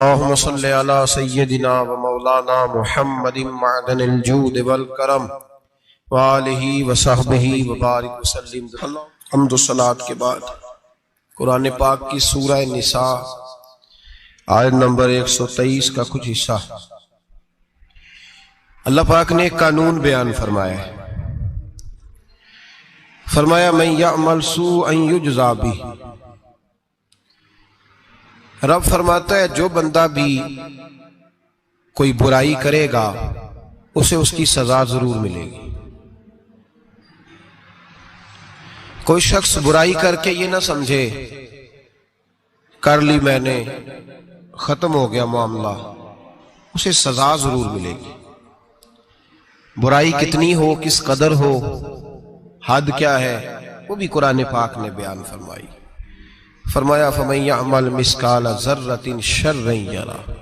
اللهم صل على سيدنا ومولانا محمد معدن الجود والکرم وآلہ وصحبہ وبارک وسلم۔ حمد و صلاۃ کے بعد قرآن پاک کی سورہ نساء آیت نمبر 123 کا کچھ حصہ اللہ پاک نے ایک قانون بیان فرمایا ہے۔ فرمایا من یعمل سوءا یجزا بہ، رب فرماتا ہے جو بندہ بھی کوئی برائی کرے گا اسے اس کی سزا ضرور ملے گی۔ کوئی شخص برائی کر کے یہ نہ سمجھے کر لی میں نے ختم ہو گیا معاملہ، اسے سزا ضرور ملے گی۔ برائی کتنی ہو، کس قدر ہو، حد کیا ہے، وہ بھی قرآن پاک نے بیان فرمائی۔ فرمایا فَمَن يَعْمَلْ مِثْقَالَ ذَرَّةٍ شَرًّا يَرَهُ،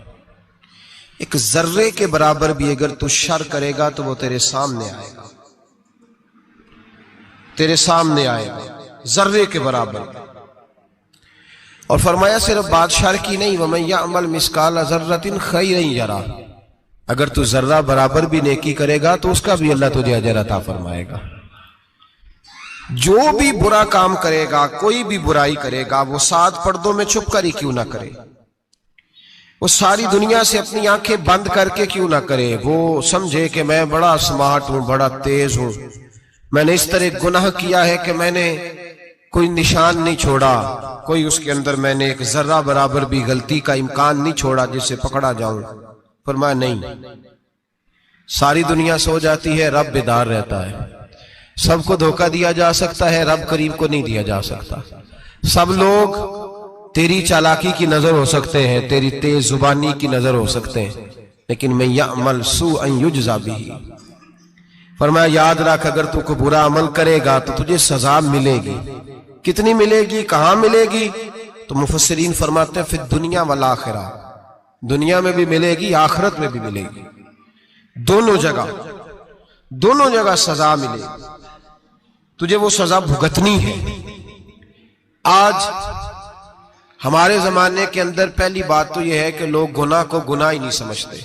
ایک ذرے کے برابر بھی اگر تو شر کرے گا تو وہ تیرے سامنے آئے گا، تیرے سامنے آئے گا ذرے کے برابر۔ اور فرمایا صرف بات شر کی نہیں، وَمَن يَعْمَلْ مِثْقَالَ ذَرَّةٍ خَيْرًا يَرَهُ، اگر تو ذرہ برابر بھی نیکی کرے گا تو اس کا بھی اللہ تجھے اجر عطا فرمائے گا۔ جو بھی برا کام کرے گا، کوئی بھی برائی کرے گا، وہ 7 پردوں میں چھپ کر ہی کیوں نہ کرے، وہ ساری دنیا سے اپنی آنکھیں بند کر کے کیوں نہ کرے، وہ سمجھے کہ میں بڑا سمارٹ ہوں، بڑا تیز ہوں، میں نے اس طرح گناہ کیا ہے کہ میں نے کوئی نشان نہیں چھوڑا، کوئی اس کے اندر میں نے ایک ذرہ برابر بھی غلطی کا امکان نہیں چھوڑا جس سے پکڑا جاؤں۔ فرمایا نہیں، ساری دنیا سو جاتی ہے، رب بیدار رہتا ہے۔ سب کو دھوکہ دیا جا سکتا ہے، رب کریم کو نہیں دیا جا سکتا۔ سب لوگ تیری چالاکی کی نظر ہو سکتے ہیں، تیری تیز زبانی کی نظر ہو سکتے ہیں، لیکن من یعمل سوءا یجزا بہ، فرمایا یاد رکھ اگر تو کوئی برا عمل کرے گا تو تجھے سزا ملے گی۔ کتنی ملے گی، کہاں ملے گی؟ تو مفسرین فرماتے ہیں فی الدنیا والآخرہ، دنیا میں بھی ملے گی، آخرت میں بھی ملے گی، دونوں جگہ سزا ملے گی، تجھے وہ سزا بھگتنی ہے۔ آج ہمارے زمانے کے اندر پہلی بات تو یہ ہے کہ لوگ گناہ کو گناہ ہی نہیں سمجھتے۔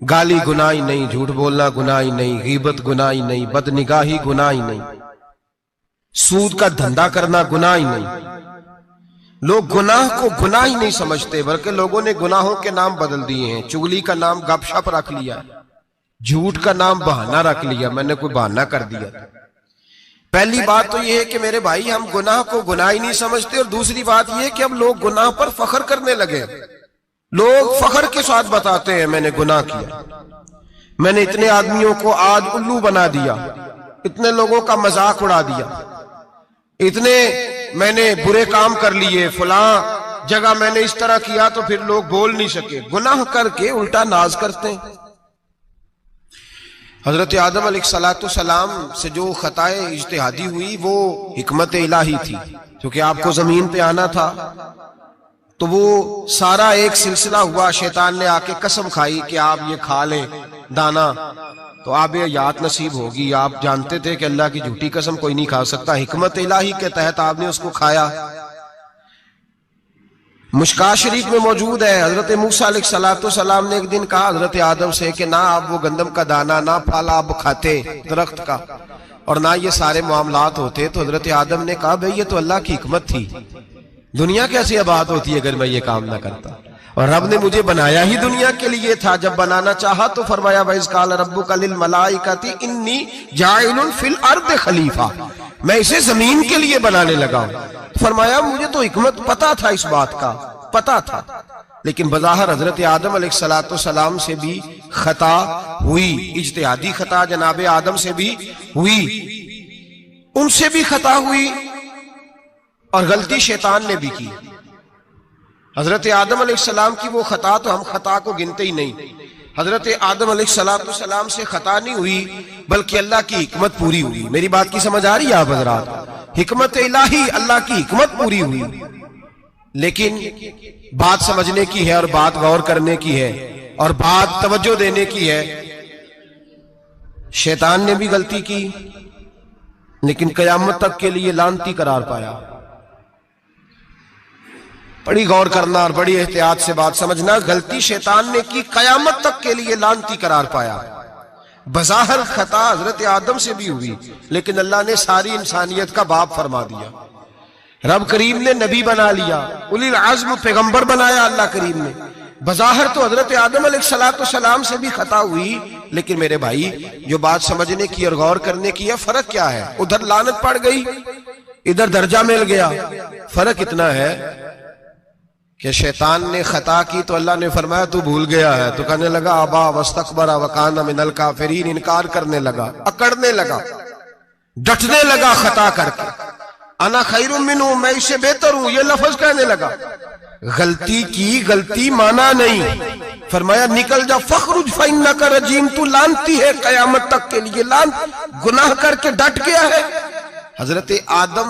گالی گناہ ہی نہیں، جھوٹ بولنا گناہ ہی نہیں، غیبت گناہ ہی نہیں، بد نگاہی گناہ ہی نہیں، سود کا دھندا کرنا گناہ ہی نہیں۔ لوگ گناہ کو گناہ ہی نہیں سمجھتے، بلکہ لوگوں نے گناہوں کے نام بدل دیے ہیں۔ چغلی کا نام گپ شپ رکھ لیا، جھوٹ کا نام بہانہ رکھ لیا، میں نے کوئی بہانہ کر دیا۔ پہلی بات تو یہ ہے کہ میرے بھائی ہم گناہ کو گناہ ہی نہیں سمجھتے، اور دوسری بات یہ ہے کہ اب لوگ گناہ پر فخر کرنے لگے۔ لوگ فخر کے ساتھ بتاتے ہیں میں نے گناہ کیا، میں نے اتنے آدمیوں کو آج الو بنا دیا، اتنے لوگوں کا مذاق اڑا دیا، اتنے میں نے برے کام کر لیے، فلاں جگہ میں نے اس طرح کیا تو پھر لوگ بول نہیں سکے۔ گناہ کر کے الٹا ناز کرتے ہیں۔ حضرت آدم علیہ السلام سے جو خطائے اجتہادی ہوئی وہ حکمت الہی تھی، کیونکہ آپ کو زمین پہ آنا تھا، تو وہ سارا ایک سلسلہ ہوا۔ شیطان نے آ کے قسم کھائی کہ آپ یہ کھا لیں دانا تو آپ یہ یاد نصیب ہوگی۔ آپ جانتے تھے کہ اللہ کی جھوٹی قسم کوئی نہیں کھا سکتا، حکمت الہی کے تحت آپ نے اس کو کھایا۔ مشکاہ شریف میں موجود ہے، حضرت موسیٰ علیہ السلام نے ایک دن کہا حضرت آدم سے کہ نہ آپ وہ گندم کا دانہ، نہ پھل آپ کھاتے درخت کا، اور نہ یہ سارے معاملات ہوتے۔ تو حضرت آدم نے کہا بھئی یہ تو اللہ کی حکمت تھی، دنیا کیسی آباد ہوتی ہے اگر میں یہ کام نہ کرتا، اور رب نے مجھے بنایا ہی دنیا کے لیے تھا۔ جب بنانا چاہا تو فرمایا وَإِذْ قَالَ رَبُّكَ لِلْمَلَائِكَةِ إِنِّي جَاعِلٌ فِي الْأَرْضِ خلیفہ، میں اسے زمین کے لیے بنانے لگا ہوں۔ فرمایا مجھے تو حکمت پتا تھا، اس بات کا پتا تھا، لیکن بظاہر حضرت آدم علیہ السلام سے بھی خطا ہوئی، اجتہادی خطا جناب آدم سے بھی ہوئی، ان سے بھی خطا ہوئی، اور غلطی شیطان نے بھی کی۔ حضرت آدم علیہ السلام کی وہ خطا تو ہم خطا کو گنتے ہی نہیں۔ حضرت آدم علیہ السلام سے خطا نہیں ہوئی بلکہ اللہ کی حکمت پوری ہوئی۔ میری بات کی سمجھ آ رہی ہے آپ حضرات؟ حکمت الہی، اللہ کی حکمت پوری ہوئی، لیکن بات سمجھنے کی ہے، اور بات غور کرنے کی ہے، اور بات توجہ دینے کی ہے۔ شیطان نے بھی غلطی کی لیکن قیامت تک کے لیے لعنتی قرار پایا۔ بڑی غور کرنا اور بڑی احتیاط سے بات سمجھنا، غلطی شیطان نے کی، قیامت تک کے لیے لعنتی قرار پایا۔ بظاہر خطا حضرت آدم سے بھی ہوئی، لیکن اللہ نے ساری انسانیت کا باپ فرما دیا۔ رب کریم نے نبی بنا لیا، اولی العزم پیغمبر بنایا اللہ کریم نے۔ بظاہر تو حضرت آدم علیہ السلام سے بھی خطا ہوئی، لیکن میرے بھائی جو بات سمجھنے کی اور غور کرنے کی ہے، فرق کیا ہے؟ ادھر لعنت پڑ گئی، ادھر درجہ مل گیا۔ فرق اتنا ہے کہ شیطان نے خطا کی تو اللہ نے فرمایا تو بھول گیا ہے، تو کہنے لگا ابا واستکبر وکان من الکافرین، انکار کرنے لگا، اکڑنے لگا، ڈٹنے لگا خطا کر کے، انا خیر منہ، میں اس سے بہتر ہوں، یہ لفظ کہنے لگا۔ غلطی کی، غلطی مانا نہیں، فرمایا نکل جا، فخرج فانک رجیم، تو لعنتی ہے قیامت تک کے لیے، گناہ کر کے ڈٹ گیا ہے۔ حضرت آدم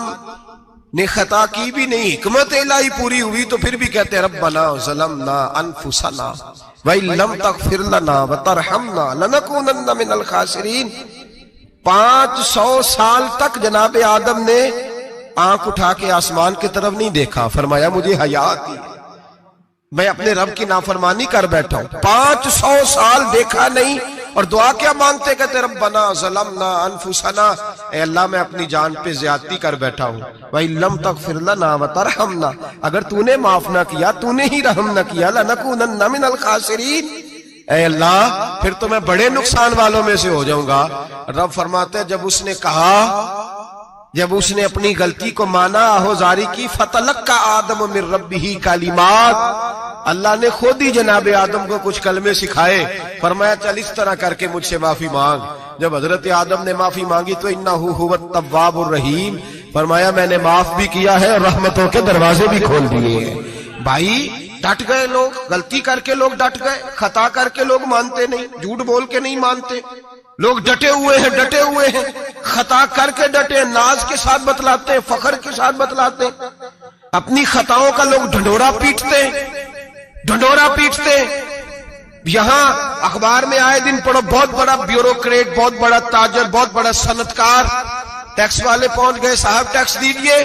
نے خطا کی بھی نہیں، حکمت الہی پوری ہوئی تو پھر بھی کہتے ربنا ظلمنا انفسنا وَإِن لَمْ تَغْفِرْ لَنَا وَتَرْحَمْنَا لَنَكُونَنَّ مِنَ الْخَاسِرِينَ۔ 500 سال تک جناب آدم نے آنکھ اٹھا کے آسمان کی طرف نہیں دیکھا، فرمایا مجھے حیا آتی ہے، میں اپنے رب کی نافرمانی کر بیٹھا ہوں۔ 500 سال دیکھا نہیں، اور دعا کیا مانگتے؟ کہتے ربنا ظلمنا انفسنا، اے اللہ میں اپنی جان پہ زیادتی کر بیٹھا ہوں، وَإِن لَمْ تَغْفِرْ لَنَا وَتَرْحَمْنَا، اگر تو نے معاف نہ کیا، تو نے ہی رحم نہ کیا، لَنَكُونَنَّ مِنَ الْخَاسِرِينَ، اے اللہ پھر تو میں بڑے نقصان والوں میں سے ہو جاؤں گا۔ رب فرماتے جب اس نے کہا، جب اس نے اپنی غلطی کو مانا، آہوزاری کی، فَتَلَقَّى آدَمُ مِن رَبِّهِ کَلِمَاتٍ، اللہ نے خود ہی جناب آدم کو کچھ کلمے سکھائے، فرمایا چل اس طرح کر کے مجھ سے معافی مانگ۔ جب حضرت آدم نے معافی مانگی تو اِنَّهُ هُوَ التَّوَّابُ الرَّحِيمُ، فرمایا میں نے معاف بھی کیا ہے اور رحمتوں کے دروازے بھی کھول دیے ہیں۔ بھائی ڈٹ گئے لوگ، غلطی کر کے لوگ ڈٹ گئے، خطا کر کے لوگ مانتے نہیں، جھوٹ بول کے نہیں مانتے، لوگ ڈٹے ہوئے ہیں، ڈٹے ہوئے ہیں، خطا کر کے ڈٹے، ناز کے ساتھ بتلاتے ہیں، فخر کے ساتھ بتلاتے ہیں، اپنی خطاؤں کا لوگ ڈھنڈورا پیٹتے ہیں، ڈھنڈورا پیٹتے ہیں۔ یہاں اخبار میں آئے دن پڑھو، بہت بڑا بیوروکریٹ، بہت بڑا تاجر، بہت بڑا صنعتکار، ٹیکس والے پہنچ گئے، صاحب ٹیکس دیجئے،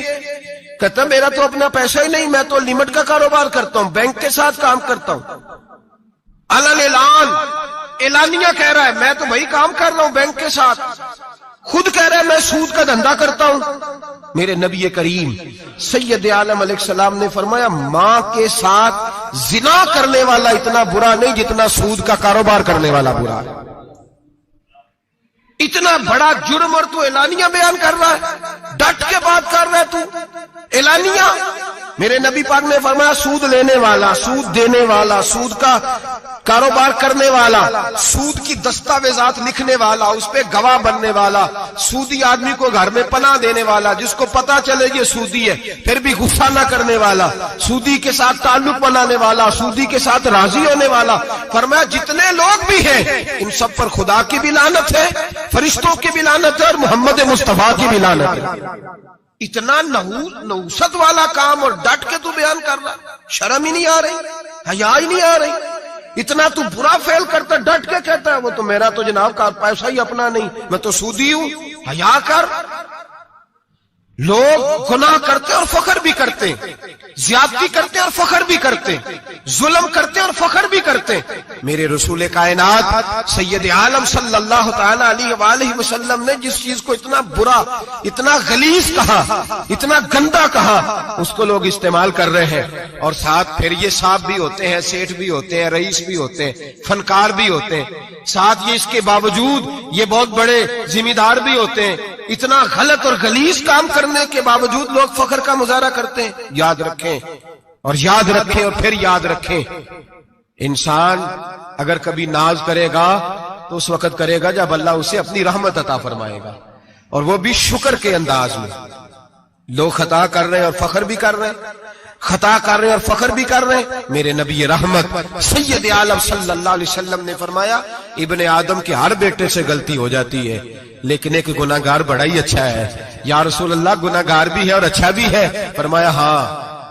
کہتا میرا تو اپنا پیسہ ہی نہیں، میں تو لمٹ کا کاروبار کرتا ہوں، بینک کے ساتھ کام کرتا ہوں، علن اعلان، اعلانیہ کہہ رہا ہے میں تو بھائی کام کر رہا ہوں بینک کے ساتھ، خود کہہ رہا ہے میں سود کا دھندا کرتا ہوں۔ میرے نبی کریم سید عالم علیہ السلام نے فرمایا ماں کے ساتھ زنا کرنے والا اتنا برا نہیں جتنا سود کا کاروبار کرنے والا برا ہے۔ اتنا بڑا جرم اور تو اعلانیہ بیان کر رہا ہے، ڈٹ کے بات کر رہا ہے تو اعلانیہ۔ میرے نبی پاک نے فرمایا سود لینے والا، سود دینے والا، سود کا کاروبار کرنے والا، سود کی دستاویزات لکھنے والا، اس پہ گواہ بننے والا، سودی آدمی کو گھر میں پناہ دینے والا، جس کو پتا چلے یہ سودی ہے پھر بھی غصہ نہ کرنے والا، سودی کے ساتھ تعلق بنانے والا، سودی کے ساتھ راضی ہونے والا، فرمایا جتنے لوگ بھی ہیں ان سب پر خدا کی بھی لعنت ہے، فرشتوں کی بھی لعنت ہے، اور محمد مصطفیٰ کی بھی لعنت ہے۔ اتنا نحوست والا کام اور ڈٹ کے تو بیان کر رہا، شرم ہی نہیں آ رہی، حیا ہی نہیں آ رہی، اتنا تو برا فعل کرتا ڈٹ کے کہتا ہے وہ تو میرا تو جناب کا پیسہ ہی اپنا نہیں، میں تو سودی ہوں، حیا کر۔ لوگ گناہ کرتے اور فخر بھی کرتے، زیادتی کرتے اور فخر بھی کرتے، ظلم کرتے اور فخر بھی کرتے۔ میرے رسول کائنات سید عالم صلی اللہ تعالی علیہ وآلہ وسلم نے جس چیز کو اتنا برا، اتنا غلیظ کہا، اتنا گندا کہا، اس کو لوگ استعمال کر رہے ہیں، اور ساتھ پھر یہ صاحب بھی ہوتے ہیں، سیٹھ بھی ہوتے ہیں، رئیس بھی ہوتے ہیں، فنکار بھی ہوتے ہیں، ساتھ یہ اس کے باوجود یہ بہت بڑے ذمہ دار بھی ہوتے ہیں۔ اتنا غلط اور غلیظ کام کرنے کے باوجود لوگ فخر کا مظاہرہ کرتے ہیں۔ یاد رکھیں اور یاد رکھیں اور پھر یاد رکھیں، انسان اگر کبھی ناز کرے گا تو اس وقت کرے گا جب اللہ اسے اپنی رحمت عطا فرمائے گا، اور وہ بھی شکر کے انداز میں۔ لوگ خطا کر رہے ہیں اور فخر بھی کر رہے ہیں، خطا کر رہے ہیں اور فخر بھی کر رہے ہیں۔ میرے نبی رحمت سید عالم صلی اللہ علیہ وسلم نے فرمایا ابن آدم کے ہر بیٹے سے غلطی ہو جاتی ہے، لیکن ایک گناہگار بڑا ہی اچھا ہے۔ یا رسول اللہ گناہگار بھی ہے اور اچھا بھی ہے؟ فرمایا ہاں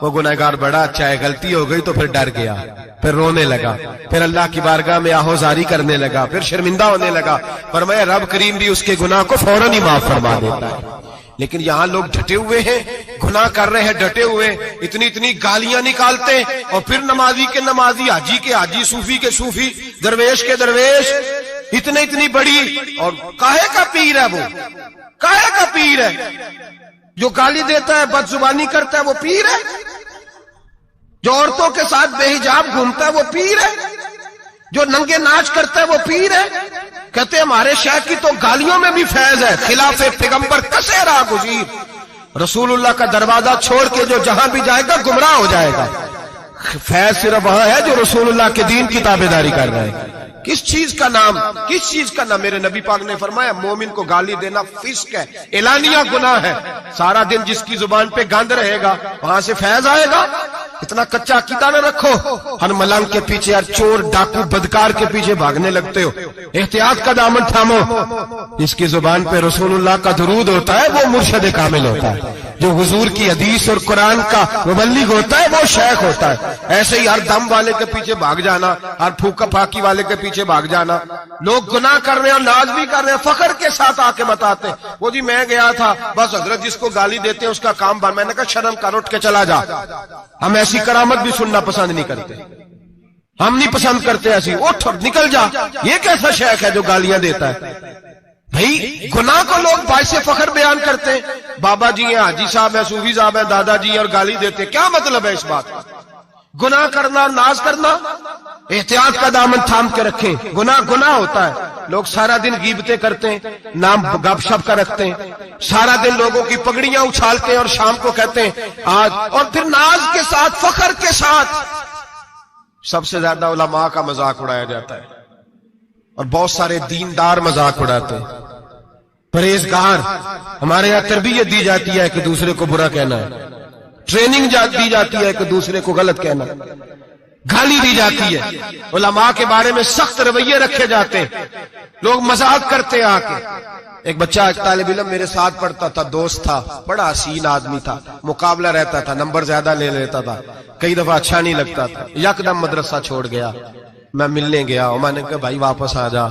وہ گناہگار بڑا اچھا ہے، غلطی ہو گئی تو پھر ڈر گیا، پھر رونے لگا، پھر اللہ کی بارگاہ میں آہوزاری کرنے لگا، پھر شرمندہ ہونے لگا۔ فرمایا رب کریم بھی اس کے گناہ کو فوراً ہی معاف فرما دیتا ہے۔ لیکن یہاں لوگ ڈٹے ہوئے ہیں، گناہ کر رہے ہیں ڈٹے ہوئے، اتنی اتنی گالیاں نکالتے، اور پھر نمازی کے نمازی، حاجی کے حاجی، صوفی کے صوفی، درویش کے درویش، اتنی بڑی، اور کاہے کا پیر ہے وہ؟ کاہے کا پیر ہے؟ جو گالی دیتا ہے، بد زبانی کرتا ہے، وہ پیر ہے؟ جو عورتوں کے ساتھ بے حجاب گھومتا ہے، وہ پیر ہے؟ جو ننگے ناچ کرتا ہے، وہ پیر ہے؟ کہتے ہیں ہمارے شیخ کی تو گالیوں میں بھی فیض ہے، خلاف پیغمبر کسے راہ گزیر، رسول اللہ کا دروازہ چھوڑ کے جو جہاں بھی جائے گا گمراہ ہو جائے گا۔ فیض صرف وہاں ہے جو رسول اللہ کے دین کی تابعداری کر رہے ہیں۔ کس چیز کا نام، کس چیز کا نام؟ میرے نبی پاک نے فرمایا مومن کو گالی دینا فسق ہے، اعلانیہ گناہ ہے۔ سارا دن جس کی زبان پہ گند رہے گا وہاں سے فیض آئے گا؟ اتنا کچا عقیدہ نہ رکھو، ہر ملنگ کے پیچھے، ہر چور ڈاکو بدکار کے پیچھے بھاگنے لگتے ہو۔ احتیاط کا دامن تھامو، جس کی زبان پہ رسول اللہ کا درود ہوتا ہے وہ مرشد کامل ہوتا ہے، جو حضور کی حدیث اور قرآن کا مبلغ ہوتا ہے وہ شیخ ہوتا ہے۔ ایسے ہی ہر دم والے کے پیچھے بھاگ جانا، ہر پھوکا پھاکی والے کے پیچھے بھاگ جانا۔ لوگ گناہ کر رہے ہیں اور ناز بھی کر رہے ہیں، فخر کے ساتھ آ کے بتاتے ہیں وہ جی میں گیا تھا، بس حضرت جس کو گالی دیتے ہیں اس کا کام بن۔ میں نے کہا شرم کر، اٹھ کے چلا جا۔ ہم ایسی کرامت بھی سننا پسند نہیں کرتے، ہم نہیں پسند کرتے ایسی، اٹھ اور نکل جا۔ یہ کیسا شیخ ہے جو گالیاں دیتا ہے؟ بھئی گناہ کو لوگ باعث فخر بیان کرتے ہیں، بابا جی ہیں، حاجی صاحب ہیں، صوفی صاحب ہیں، دادا جی ہیں، اور گالی دیتے ہیں۔ کیا مطلب ہے اس بات کا؟ گناہ کرنا، ناز کرنا، احتیاط کا دامن تھام کے رکھیں۔ گناہ ہوتا ہے، لوگ سارا دن غیبتیں کرتے ہیں، نام گپ شپ کا رکھتے ہیں، سارا دن لوگوں کی پگڑیاں اچھالتے ہیں اور شام کو کہتے ہیں آج، اور پھر ناز کے ساتھ، فخر کے ساتھ۔ سب سے زیادہ علماء کا مذاق اڑایا جاتا ہے، اور بہت سارے دیندار مذاق اڑاتے ہیں، پرہیزگار۔ ہمارے یہاں تربیت دی جاتی ہے کہ دوسرے کو برا کہنا ہے، ٹریننگ دی جاتی ہے کہ دوسرے کو غلط کہنا، گالی دی جاتی ہے، علماء کے بارے میں سخت رویے رکھے جاتے ہیں، لوگ مذاق کرتے ہیں آ کے۔ ایک بچہ، ایک طالب علم میرے ساتھ پڑھتا تھا، دوست تھا، بڑا حسین آدمی تھا، مقابلہ رہتا تھا، نمبر زیادہ لے لیتا تھا، کئی دفعہ اچھا نہیں لگتا تھا، یکدم مدرسہ چھوڑ گیا۔ میں ملنے گیا اور میں نے کہا بھائی واپس آ جا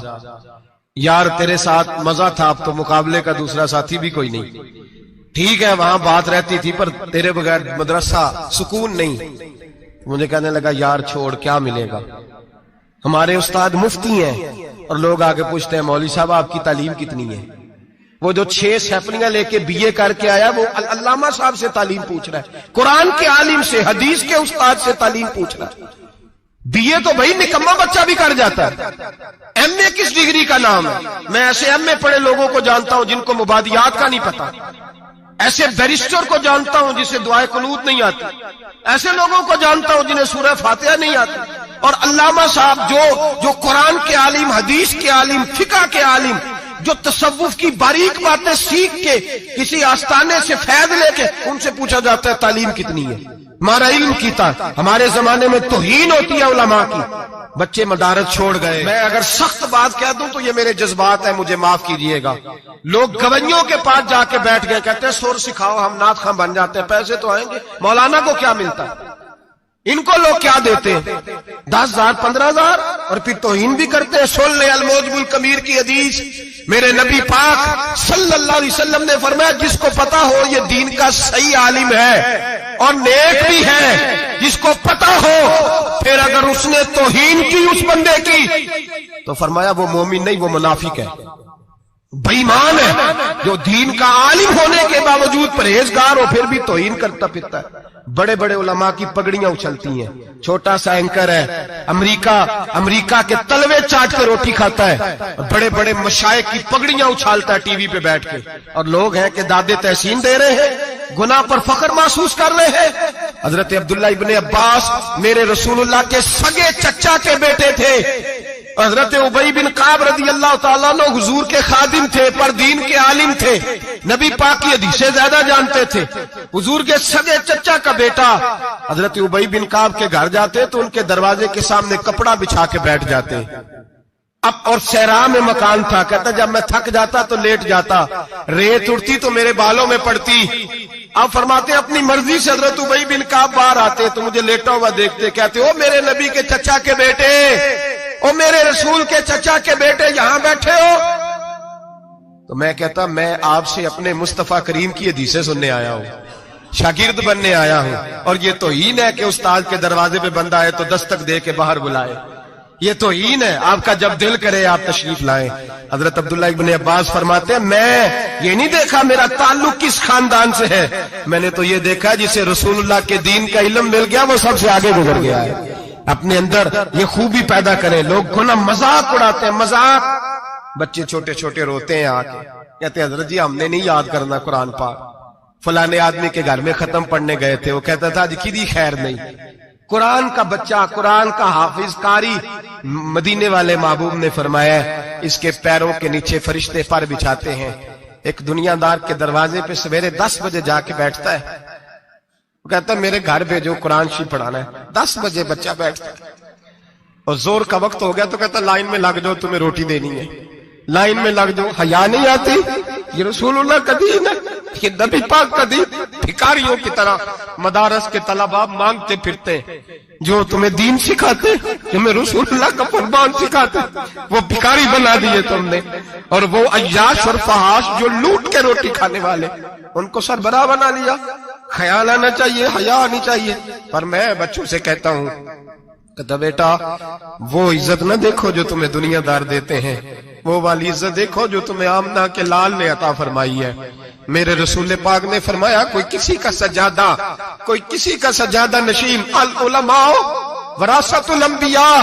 یار، تیرے ساتھ مزہ تھا، اب تو مقابلے کا دوسرا ساتھی بھی کوئی نہیں۔ ٹھیک ہے وہاں بات رہتی تھی پر تیرے بغیر مدرسہ سکون نہیں۔ مجھے کہنے لگا یار چھوڑ، کیا ملے گا؟ ہمارے استاد مفتی ہیں اور لوگ آگے پوچھتے ہیں مولوی صاحب آپ کی تعلیم کتنی ہے؟ وہ جو 6 سیفلیاں لے کے بی اے کر کے آیا وہ علامہ صاحب سے تعلیم پوچھ رہا ہے، قرآن کے عالم سے، حدیث کے استاد سے تعلیم پوچھ رہا ہے۔ بی اے تو بھائی نکما بچہ بھی کر جاتا ہے، ایم اے کس ڈگری کا نام ہے؟ میں ایسے ایم اے پڑھے لوگوں کو جانتا ہوں جن کو مبادیات کا نہیں پتا، ایسے بیرسٹر کو جانتا ہوں جسے دعائے قنوت نہیں آتی، ایسے لوگوں کو جانتا ہوں جنہیں سورہ فاتحہ نہیں آتی، اور علامہ صاحب جو قرآن کے عالم، حدیث کے عالم، فقہ کے عالم، جو تصوف کی باریک باتیں سیکھ کے کسی آستانے سے فیض لے کے، ان سے پوچھا جاتا ہے تعلیم کتنی ہے؟ ہمارا علم کیتا۔ ہمارے زمانے میں توہین ہوتی ہے علماء کی، بچے مدارس چھوڑ گئے۔ میں اگر سخت بات کہہ دوں تو یہ میرے جذبات ہیں، مجھے معاف کیجئے گا۔ لوگ گویوں کے پاس جا کے بیٹھ گئے، کہتے ہیں سور سکھاؤ، ہم نعت خواں بن جاتے ہیں، پیسے تو آئیں گے۔ مولانا کو کیا ملتا ہے؟ ان کو لوگ کیا دیتے ہیں؟ 10,000 15,000، اور پھر توہین بھی کرتے ہیں۔ سن لے الموجب الکبیر کی حدیث، میرے نبی پاک صلی اللہ علیہ وسلم نے فرمایا جس کو پتا ہو یہ دین کا صحیح عالم ہے اور نیک بھی ہے، جس کو پتا ہو، پھر اگر اس نے توہین کی اس بندے کی تو فرمایا وہ مومن نہیں، وہ منافق ہے، بے ایمان ہے۔ جو دین کا عالم ہونے کے باوجود پرہیزگار ہو پھر بھی توہین کرتا پھرتا ہے۔ بڑے بڑے علماء کی پگڑیاں اچھلتی ہیں، چھوٹا سا اینکر ہے امریکہ کے تلوے چاٹ کے روٹی کھاتا ہے، بڑے بڑے مشائخ کی پگڑیاں اچھالتا ہے ٹی وی پہ بیٹھ کے، اور لوگ ہیں کہ دادے تحسین دے رہے ہیں، گناہ پر فخر محسوس کر رہے ہیں۔ حضرت عبداللہ ابن عباس میرے رسول اللہ کے سگے چچا کے بیٹے تھے، حضرت ابی بن کعب رضی اللہ تعالیٰ عنہ حضور کے خادم تھے، پر دین کے عالم تھے، نبی پاک کی حدیثیں زیادہ جانتے تھے۔ حضور کے سگے چچا کا بیٹا حضرت ابی بن کعب کے گھر جاتے تو ان کے دروازے کے سامنے کپڑا بچھا کے بیٹھ جاتے۔ اب اور صحرا میں مکان تھا، کہتا جب میں تھک جاتا تو لیٹ جاتا، ریت اڑتی تو میرے بالوں میں پڑتی۔ اب فرماتے اپنی مرضی سے حضرت ابی بن کعب باہر آتے تو مجھے لیٹا ہوا دیکھتے، کہتے او میرے نبی کے چچا کے بیٹے، او میرے رسول کے چچا کے بیٹے، یہاں بیٹھے ہو؟ تو میں کہتا میں آپ سے اپنے مصطفیٰ کریم کی حدیثیں سننے آیا ہوں، شاگرد بننے آیا ہوں، اور یہ توہین ہے کہ استاد کے دروازے پہ بندہ آئے تو دستک دے کے باہر بلائے، یہ توہین ہے۔ آپ کا جب دل کرے آپ تشریف لائیں۔ حضرت عبداللہ ابن عباس فرماتے ہیں میں یہ نہیں دیکھا میرا تعلق کس خاندان سے ہے، میں نے تو یہ دیکھا جسے رسول اللہ کے دین کا علم مل گیا وہ سب سے آگے گزر گیا ہے۔ اپنے اندر یہ خوبی پیدا کریں۔ لوگ کو نا مذاق اڑاتے ہیں، مذاق، بچے چھوٹے چھوٹے روتے ہیں آ کے، کہتے ہیں حضرت جی ہم نے نہیں یاد کرنا قرآن پاک، فلانے آدمی کے گھر میں ختم پڑھنے گئے تھے، وہ کہتا تھا آج کی خیر نہیں۔ قرآن کا بچہ، قرآن کا حافظ قاری، مدینے والے محبوب نے فرمایا اس کے پیروں کے نیچے فرشتے پر بچھاتے ہیں۔ ایک دنیا دار کے دروازے پہ سویرے 10 بجے جا کے بیٹھتا ہے، وہ کہتا ہے میرے گھر بھیجو قرآن شریف پڑھانا ہے۔ 10 بجے بچہ بیٹھتا ہے، اور زور کا وقت ہو گیا تو کہتا لائن میں لگ جاؤ تمہیں روٹی دینی ہے، لائن میں لگ جاؤ۔ حیا نہیں آتی؟ یہ رسول اللہ کا دین ہے، یہ نبی پاک کا دین۔ بھکاریوں کی طرح مدارس کے طلباء مانگتے پھرتے ہیں، جو تمہیں دین سکھاتے، تمہیں رسول اللہ کا فرمان سکھاتے، وہ بھکاری بنا دیے تم نے۔ اور وہ عیاش اور فحاش جو لوٹ کے روٹی کھانے والے، ان کو سربراہ بنا لیا۔ خیال آنا چاہیے، حیا آنی چاہیے۔ پر میں بچوں سے کہتا ہوں کہتا بیٹا وہ عزت نہ دیکھو جو تمہیں دنیا دار دیتے ہیں، وہ والی عزت دیکھو جو تمہیں آمنہ کے لال نے عطا فرمائی ہے۔ میرے رسول پاک نے فرمایا کوئی کسی کا سجادہ، کوئی کسی کا سجادہ نشین، العلماء وراثت الانبیاء،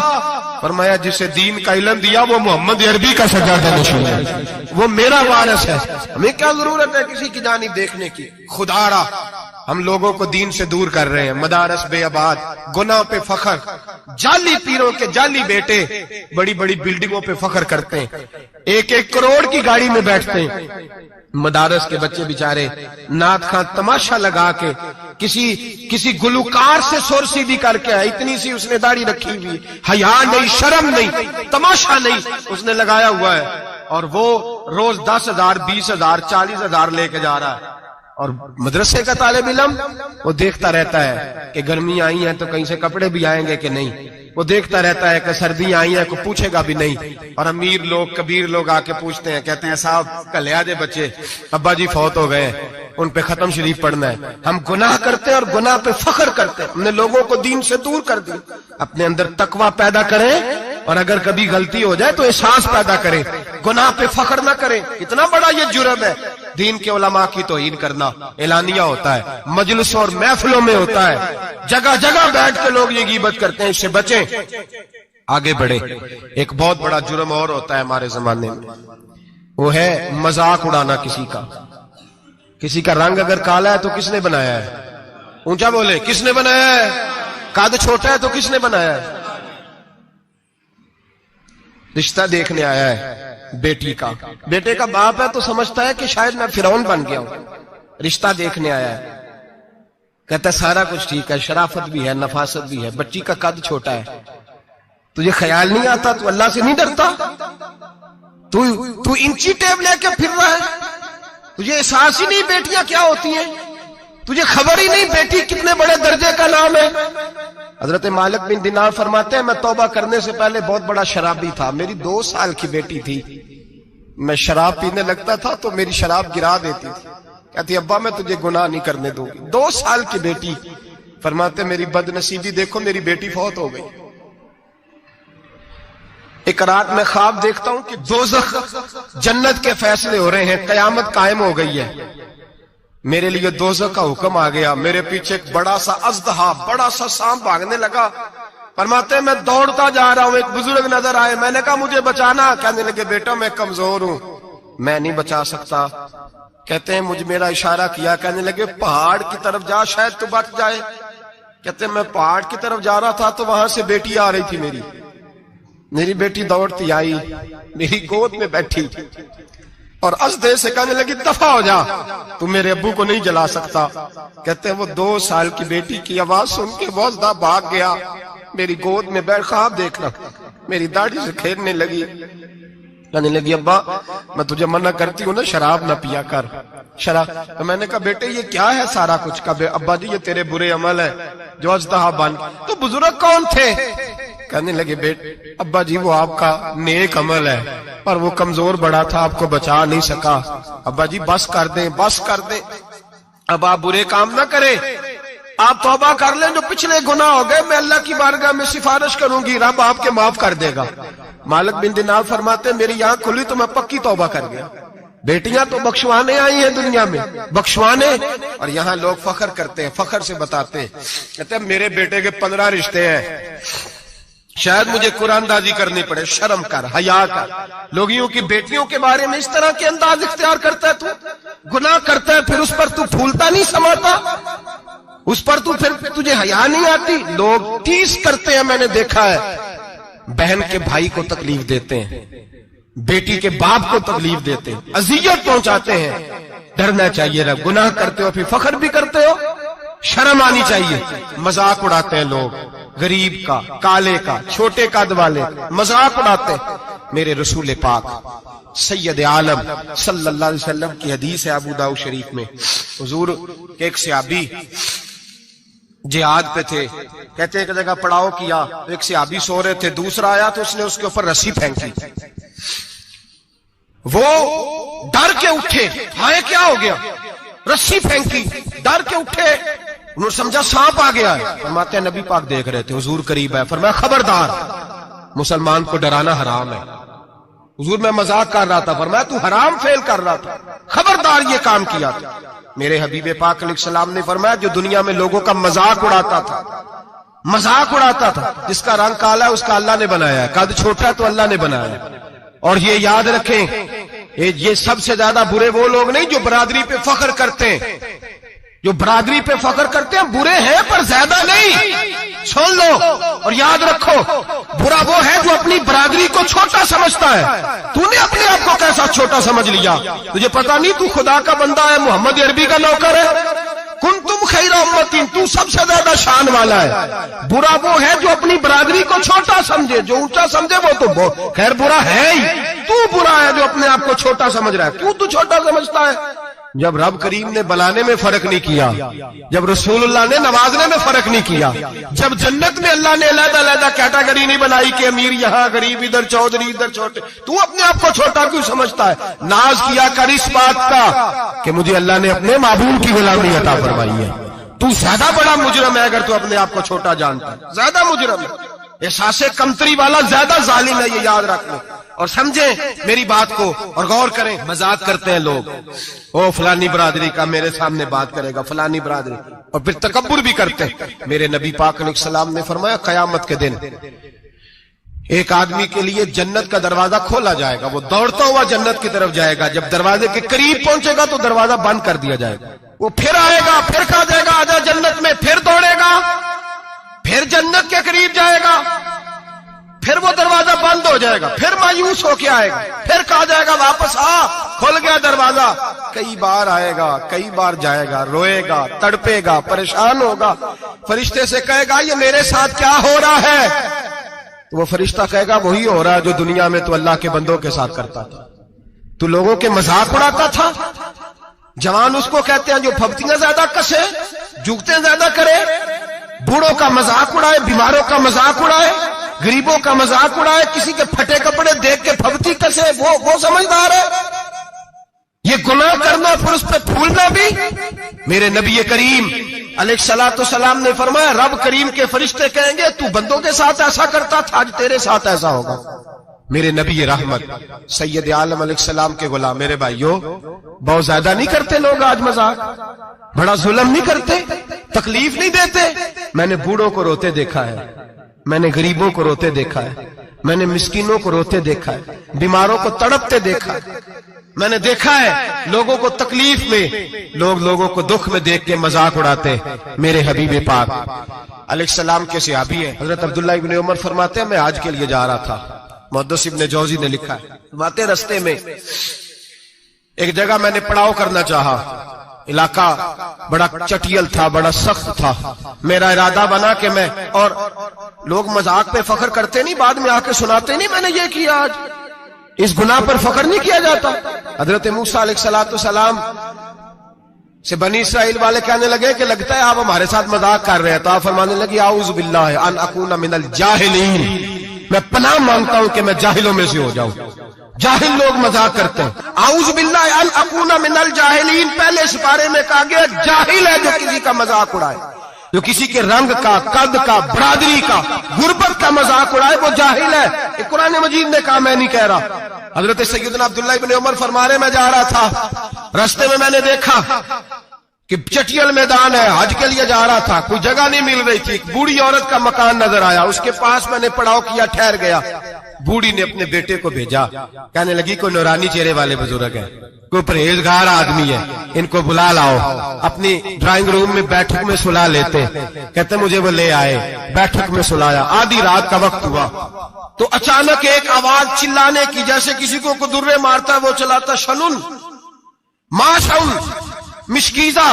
فرمایا جسے دین کا علم دیا وہ محمد عربی کا سجادہ نشین ہے، وہ میرا وارث ہے۔ ہمیں کیا ضرورت ہے کسی کی جانب دیکھنے کی؟ خدا را ہم لوگوں کو دین سے دور کر رہے ہیں، مدارس بے آباد، گناہ پہ فخر، جعلی پیروں کے جعلی بیٹے بڑی بڑی بلڈنگوں پہ فخر کرتے ہیں، 1-1 کروڑ کی گاڑی میں بیٹھتے ہیں۔ مدارس کے بچے بیچارے نعت خواں تماشا لگا کے کسی گلوکار سے سر سیدھی کر کے آئے، اتنی سی اس نے داڑھی رکھی ہوئی، حیا نہیں، شرم نہیں، تماشا نہیں، اس نے لگایا ہوا ہے، اور وہ روز 10,000 20,000 40,000 لے کے جا رہا ہے۔ اور مدرسے کا طالب علم وہ دیکھتا رہتا ہے کہ گرمی آئی ہیں تو کہیں سے کپڑے بھی آئیں گے کہ نہیں، وہ دیکھتا رہتا ہے کہ سردی آئی ہے، کوئی پوچھے گا بھی نہیں۔ اور امیر لوگ، کبیر لوگ آ کے پوچھتے ہیں، کہتے ہیں صاحب کل لے آجے بچے، ابا جی فوت ہو گئے، ان پہ ختم شریف پڑھنا ہے۔ ہم گناہ کرتے ہیں اور گناہ پہ فخر کرتے ہیں، ہم نے لوگوں کو دین سے دور کر دیا۔ اپنے اندر تقوی پیدا کریں، اور اگر کبھی غلطی ہو جائے تو احساس پیدا کریں، گناہ پہ فخر نہ کریں۔ اتنا بڑا یہ جرم ہے دین کے علماء کی توہین کرنا، اعلانیہ ہوتا ہے، مجلسوں اور محفلوں میں ہوتا ہے، جگہ جگہ بیٹھ کے لوگ یہ غیبت کرتے ہیں، اس سے بچیں، آگے بڑھیں۔ ایک بہت بڑا جرم اور ہوتا ہے ہمارے زمانے میں، وہ ہے مذاق اڑانا کسی کا۔ کسی کا رنگ اگر کالا ہے تو کس نے بنایا ہے؟ اونچا بولے، کس نے بنایا ہے؟ قد چھوٹا ہے تو کس نے بنایا ہے؟ رشتہ دیکھنے آیا ہے بیٹی کا، بیٹے کا باپ ہے تو سمجھتا ہے کہ شاید میں فرعون بن گیا ہوں، رشتہ دیکھنے آیا ہے، کہتا ہے سارا کچھ ٹھیک ہے، شرافت بھی ہے، نفاست بھی ہے، بچی کا قد چھوٹا ہے۔ تجھے خیال نہیں آتا؟ تو اللہ سے نہیں ڈرتا؟ تو انچی ٹیپ لے کے پھر رہا ہے، تجھے احساس ہی نہیں بیٹیاں کیا ہوتی ہیں، تجھے خبر ہی نہیں بیٹی کتنے بڑے درجے کا نام ہے۔ حضرت مالک بن دینار فرماتے ہیں میں توبہ کرنے سے پہلے بہت بڑا شرابی تھا، میری 2 سال کی بیٹی تھی، میں شراب پینے لگتا تھا تو میری شراب گرا دیتی تھی، کہتی ابا میں تجھے گناہ نہیں کرنے دوں گی۔ 2 سال کی بیٹی، فرماتے میری بد نصیبی دیکھو میری بیٹی فوت ہو گئی۔ ایک رات میں خواب دیکھتا ہوں کہ دوزخ جنت کے فیصلے ہو رہے ہیں، قیامت قائم ہو گئی ہے، میرے لیے دوزخ کا حکم آ گیا، میرے پیچھے ایک بڑا سا اژدہا، بڑا سا سانپ بھاگنے لگا۔ فرماتے ہیں میں دوڑتا جا رہا ہوں، ایک بزرگ نظر آئے، میں نے کہا مجھے بچانا، کہنے لگے بیٹا میں کمزور ہوں، میں نہیں بچا سکتا۔ کہتے ہیں مجھ میرا اشارہ کیا، کہنے لگے پہاڑ کی طرف جا شاید تو بچ جائے۔ کہتے ہیں میں پہاڑ کی طرف جا رہا تھا تو وہاں سے بیٹی آ رہی تھی، میری بیٹی دوڑتی آئی، میری گود میں بیٹھی اور ازدے سے کہنے لگی دفع ہو جا، تو میرے ابو کو نہیں جلا سکتا۔ کہتے ہیں وہ 2 سال کی بیٹی کی آواز سن کے وہ ازدہ بھاگ گیا، میری گود میں بیٹھ خواب دیکھنا، میری داڑھی سے کھیلنے لگی، کہنے لگی ابا میں تجھے منع کرتی ہوں نا شراب نہ پیا کر، شراب۔ تو میں نے کہا بیٹے یہ کیا ہے سارا کچھ؟ کہا ابا جی یہ تیرے برے عمل ہے جو ازدہا بن۔ تو بزرگ کون تھے؟ کہنے لگے بیٹے ابا جی وہ آپ کا نیک عمل ہے پر وہ کمزور بڑا تھا آپ کو بچا نہیں سکا. ابا جی بس کر دیں بس کر دیں, اب آپ برے کام نہ کریں, آپ توبہ کر لیں, جو پچھلے گناہ ہو گئے میں اللہ کی بارگاہ میں سفارش کروں گی, رب آپ کے معاف کر دے گا. مالک بن دینار فرماتے میری آنکھ کھلی تو میں پکی توبہ کر گیا. بیٹیاں تو بخشوانے آئی ہیں دنیا میں, بخشوانے, اور یہاں لوگ فخر کرتے ہیں, فخر سے بتاتے ہیں, کہتے ہیں میرے بیٹے کے 15 رشتے ہیں, شاید مجھے قرآن دازی کرنی پڑے. شرم کر, حیا کر. لوگیوں کی بیٹیوں کے بارے میں اس طرح کے انداز اختیار کرتا ہے, تو گناہ کرتا ہے پھر اس پر تو پھولتا نہیں سماتا, اس پر تو پھر تجھے حیا نہیں آتی. لوگ ٹیس کرتے ہیں, میں نے دیکھا ہے, بہن کے بھائی کو تکلیف دیتے ہیں, بیٹی کے باپ کو تکلیف دیتے ہیں, اذیت پہنچاتے ہیں. ڈرنا چاہیے رب, گناہ کرتے ہو پھر فخر بھی کرتے ہو, شرم آنی چاہیے. مذاق اڑاتے ہیں لوگ, غریب کا, کالے کا, چھوٹے قد والے, مذاق اڑاتے ہیں. میرے رسول پاک سید عالم صلی اللہ علیہ وسلم کی حدیث ہے ابو داؤد شریف میں, حضور کے ایک صحابی جہاد پہ تھے, کہتے ہیں ایک جگہ پڑاؤ کیا, ایک صحابی سو رہے تھے, دوسرا آیا تو اس نے اس کے اوپر رسی پھینکی. وہ ڈر کے اٹھے, ہائے کیا ہو گیا, رسی پھینکی, ڈر کے اٹھے, انہوں نے سمجھا سانپ آ گیا ہے. فرماتے ہیں نبی پاک دیکھ رہے تھے, حضور قریب ہے, فرمایا خبردار مسلمان کو ڈرانا حرام ہے. حضور میں مذاق کر رہا تھا, فرمایا تو حرام فعل کر رہا تھا, خبردار یہ کام کیا تھا. میرے حبیب پاک علیہ السلام نے فرمایا جو دنیا میں لوگوں کا مذاق اڑاتا تھا, مذاق اڑاتا تھا, جس کا رنگ کالا ہے اس کا اللہ نے بنایا ہے, قد چھوٹا ہے تو اللہ نے بنایا ہے. اور یہ یاد رکھیں یہ سب سے زیادہ برے وہ لوگ نہیں جو برادری پہ فخر کرتے ہیں, جو برادری پہ فخر کرتے ہیں برے ہیں پر زیادہ نہیں. سن لو اور یاد رکھو, برا وہ ہے جو اپنی برادری کو چھوٹا سمجھتا ہے. تو نے اپنے آپ کو کیسا چھوٹا سمجھ لیا, تجھے پتا نہیں تو خدا کا بندہ ہے, محمد عربی کا نوکر ہے. کنتم خیر امتی, تو سب سے زیادہ شان والا ہے. برا وہ ہے جو اپنی برادری کو چھوٹا سمجھے, جو اونچا سمجھے وہ تو خیر برا ہے ہی. تو برا ہے جو اپنے آپ کو چھوٹا سمجھ رہا ہے. کیوں تو چھوٹا سمجھتا ہے؟ جب رب کریم نے بلانے میں فرق نہیں کیا, جب رسول اللہ نے نوازنے میں فرق نہیں کیا, جب جنت میں اللہ نے علیحدہ علیحدہ کیٹیگری نہیں بنائی کہ امیر یہاں, غریب ادھر, چودھری ادھر, چھوٹے, تو اپنے آپ کو چھوٹا کیوں سمجھتا ہے؟ ناز کیا کر اس بات کا کہ مجھے اللہ نے اپنے معبود کی غلامی عطا فرمائی ہے. تو زیادہ بڑا مجرم ہے اگر تو اپنے آپ کو چھوٹا جانتا ہے, زیادہ مجرم ہے. احساس کمتری والا زیادہ ظالم ہے, یہ یاد رکھ لو اور سمجھیں میری بات کو اور غور کریں. مذاق کرتے ہیں لوگ, او فلانی برادری کا میرے سامنے بات کرے گا, فلانی برادری, اور پھر تکبر بھی کرتے ہیں. میرے نبی پاک علیہ السلام نے فرمایا قیامت کے دن ایک آدمی کے لیے جنت کا دروازہ کھولا جائے گا, وہ دوڑتا ہوا جنت کی طرف جائے گا. جب دروازے کے قریب پہنچے گا تو دروازہ بند کر دیا جائے گا. وہ پھر آئے گا, پھر کہا جائے گا آجا جنت میں, پھر دوڑے گا, پھر جنت کے قریب جائے گا, پھر وہ دروازہ بند ہو جائے گا, پھر مایوس ہو کے آئے گا, پھر کہا جائے گا واپس آ, کھل گیا دروازہ. کئی بار آئے گا, کئی بار جائے گا, روئے گا, تڑپے گا, پریشان ہوگا. فرشتے سے کہے گا یہ میرے ساتھ کیا ہو رہا ہے؟ تو وہ فرشتہ کہے گا وہی ہو رہا ہے جو دنیا میں تو اللہ کے بندوں کے ساتھ کرتا تھا. تو لوگوں کے مذاق اڑاتا تھا. جوان اس کو کہتے ہیں جو پھپتیاں زیادہ کسے, جھکتے زیادہ کرے, بوڑھوں کا مذاق اڑائے, بیماروں کا مذاق اڑائے, غریبوں کا مذاق اڑائے, کسی کے پھٹے کپڑے دیکھ کے پھپتی کسے, وہ سمجھدار ہے. یہ گناہ کرنا پھر اس پہ پھولنا بھی. میرے نبی کریم علیہ الصلوۃ والسلام نے فرمایا رب کریم کے فرشتے کہیں گے تو بندوں کے ساتھ ایسا کرتا تھا, آج تیرے ساتھ ایسا ہوگا. میرے نبی رحمت سید عالم علیہ السلام کے غلام, میرے بھائیوں بہت زیادہ نہیں کرتے لوگ آج مذاق, بڑا ظلم نہیں کرتے, تکلیف نہیں دیتے. میں نے بوڑھوں کو روتے دیکھا ہے, میں نے غریبوں کو روتے دیکھا ہے, میں نے مسکینوں کو روتے دیکھا ہے, بیماروں کو تڑپتے دیکھا ہے. میں نے دیکھا ہے لوگوں کو تکلیف میں, لوگوں کو دکھ میں دیکھ کے مذاق اڑاتے. میرے حبیب پاک علیہ السلام کے صحابی ہیں حضرت عبداللہ ابن عمر فرماتے ہیں میں حج کے لیے جا رہا تھا. محدث ابن جوزی نے لکھا ہے فرماتے رستے میں ایک جگہ میں نے پڑاؤ کرنا چاہا, علاقہ بڑا چٹیل تھا, بڑا سخت تھا. میرا ارادہ بنا کہ میں, اور لوگ مذاق پہ فخر کرتے نہیں, بعد میں آ کے سناتے نہیں میں نے یہ کیا, آج اس گناہ پر فخر نہیں کیا جاتا. حضرت موسیٰ علیہ السلام سے بنی اسرائیل والے کہنے لگے کہ لگتا ہے آپ ہمارے ساتھ مذاق کر رہے ہیں، تو آپ فرمانے لگی اعوذ باللہ ان اکون من الجاہلین، میں پناہ مانگتا ہوں کہ میں جاہلوں میں سے ہو جاؤں۔ جاہل لوگ مذاق کرتے ہیں، اعوذ باللہ ان اکون من الجاہلین پہلے سپارے میں کہا گیا جاہل ہے جو کسی کا مذاق اڑائے، جو کسی کے رنگ کا، قد کا، برادری کا، غربت کا مذاق اڑائے وہ جاہل ہے۔ قرآن مجید نے کہا، میں نہیں کہہ رہا۔ حضرت سیدنا عبداللہ ابن عمر فرما رہے میں جا رہا تھا، رستے میں نے دیکھا کہ چٹیل میدان ہے، حج کے لیے جا رہا تھا، کوئی جگہ نہیں مل رہی تھی، ایک بوڑھی عورت کا مکان نظر آیا، اس کے پاس میں نے پڑاؤ کیا، ٹھہر گیا۔ بوڑھی نے اپنے بیٹے کو بھیجا، کہنے لگی کوئی نورانی چہرے والے بزرگ ہیں، کوئی پرہیزگار آدمی ہے، ان کو بلا لاؤ۔ اپنی ڈرائنگ روم میں بیٹھک میں سلا لیتے، کہتے مجھے وہ لے آئے، بیٹھک میں سلایا۔ آدھی رات کا وقت ہوا تو اچانک ایک آواز چلانے کی، جیسے کسی کو درے مارتا ہے وہ چلاتا، شنن ما شن مشکیزہ،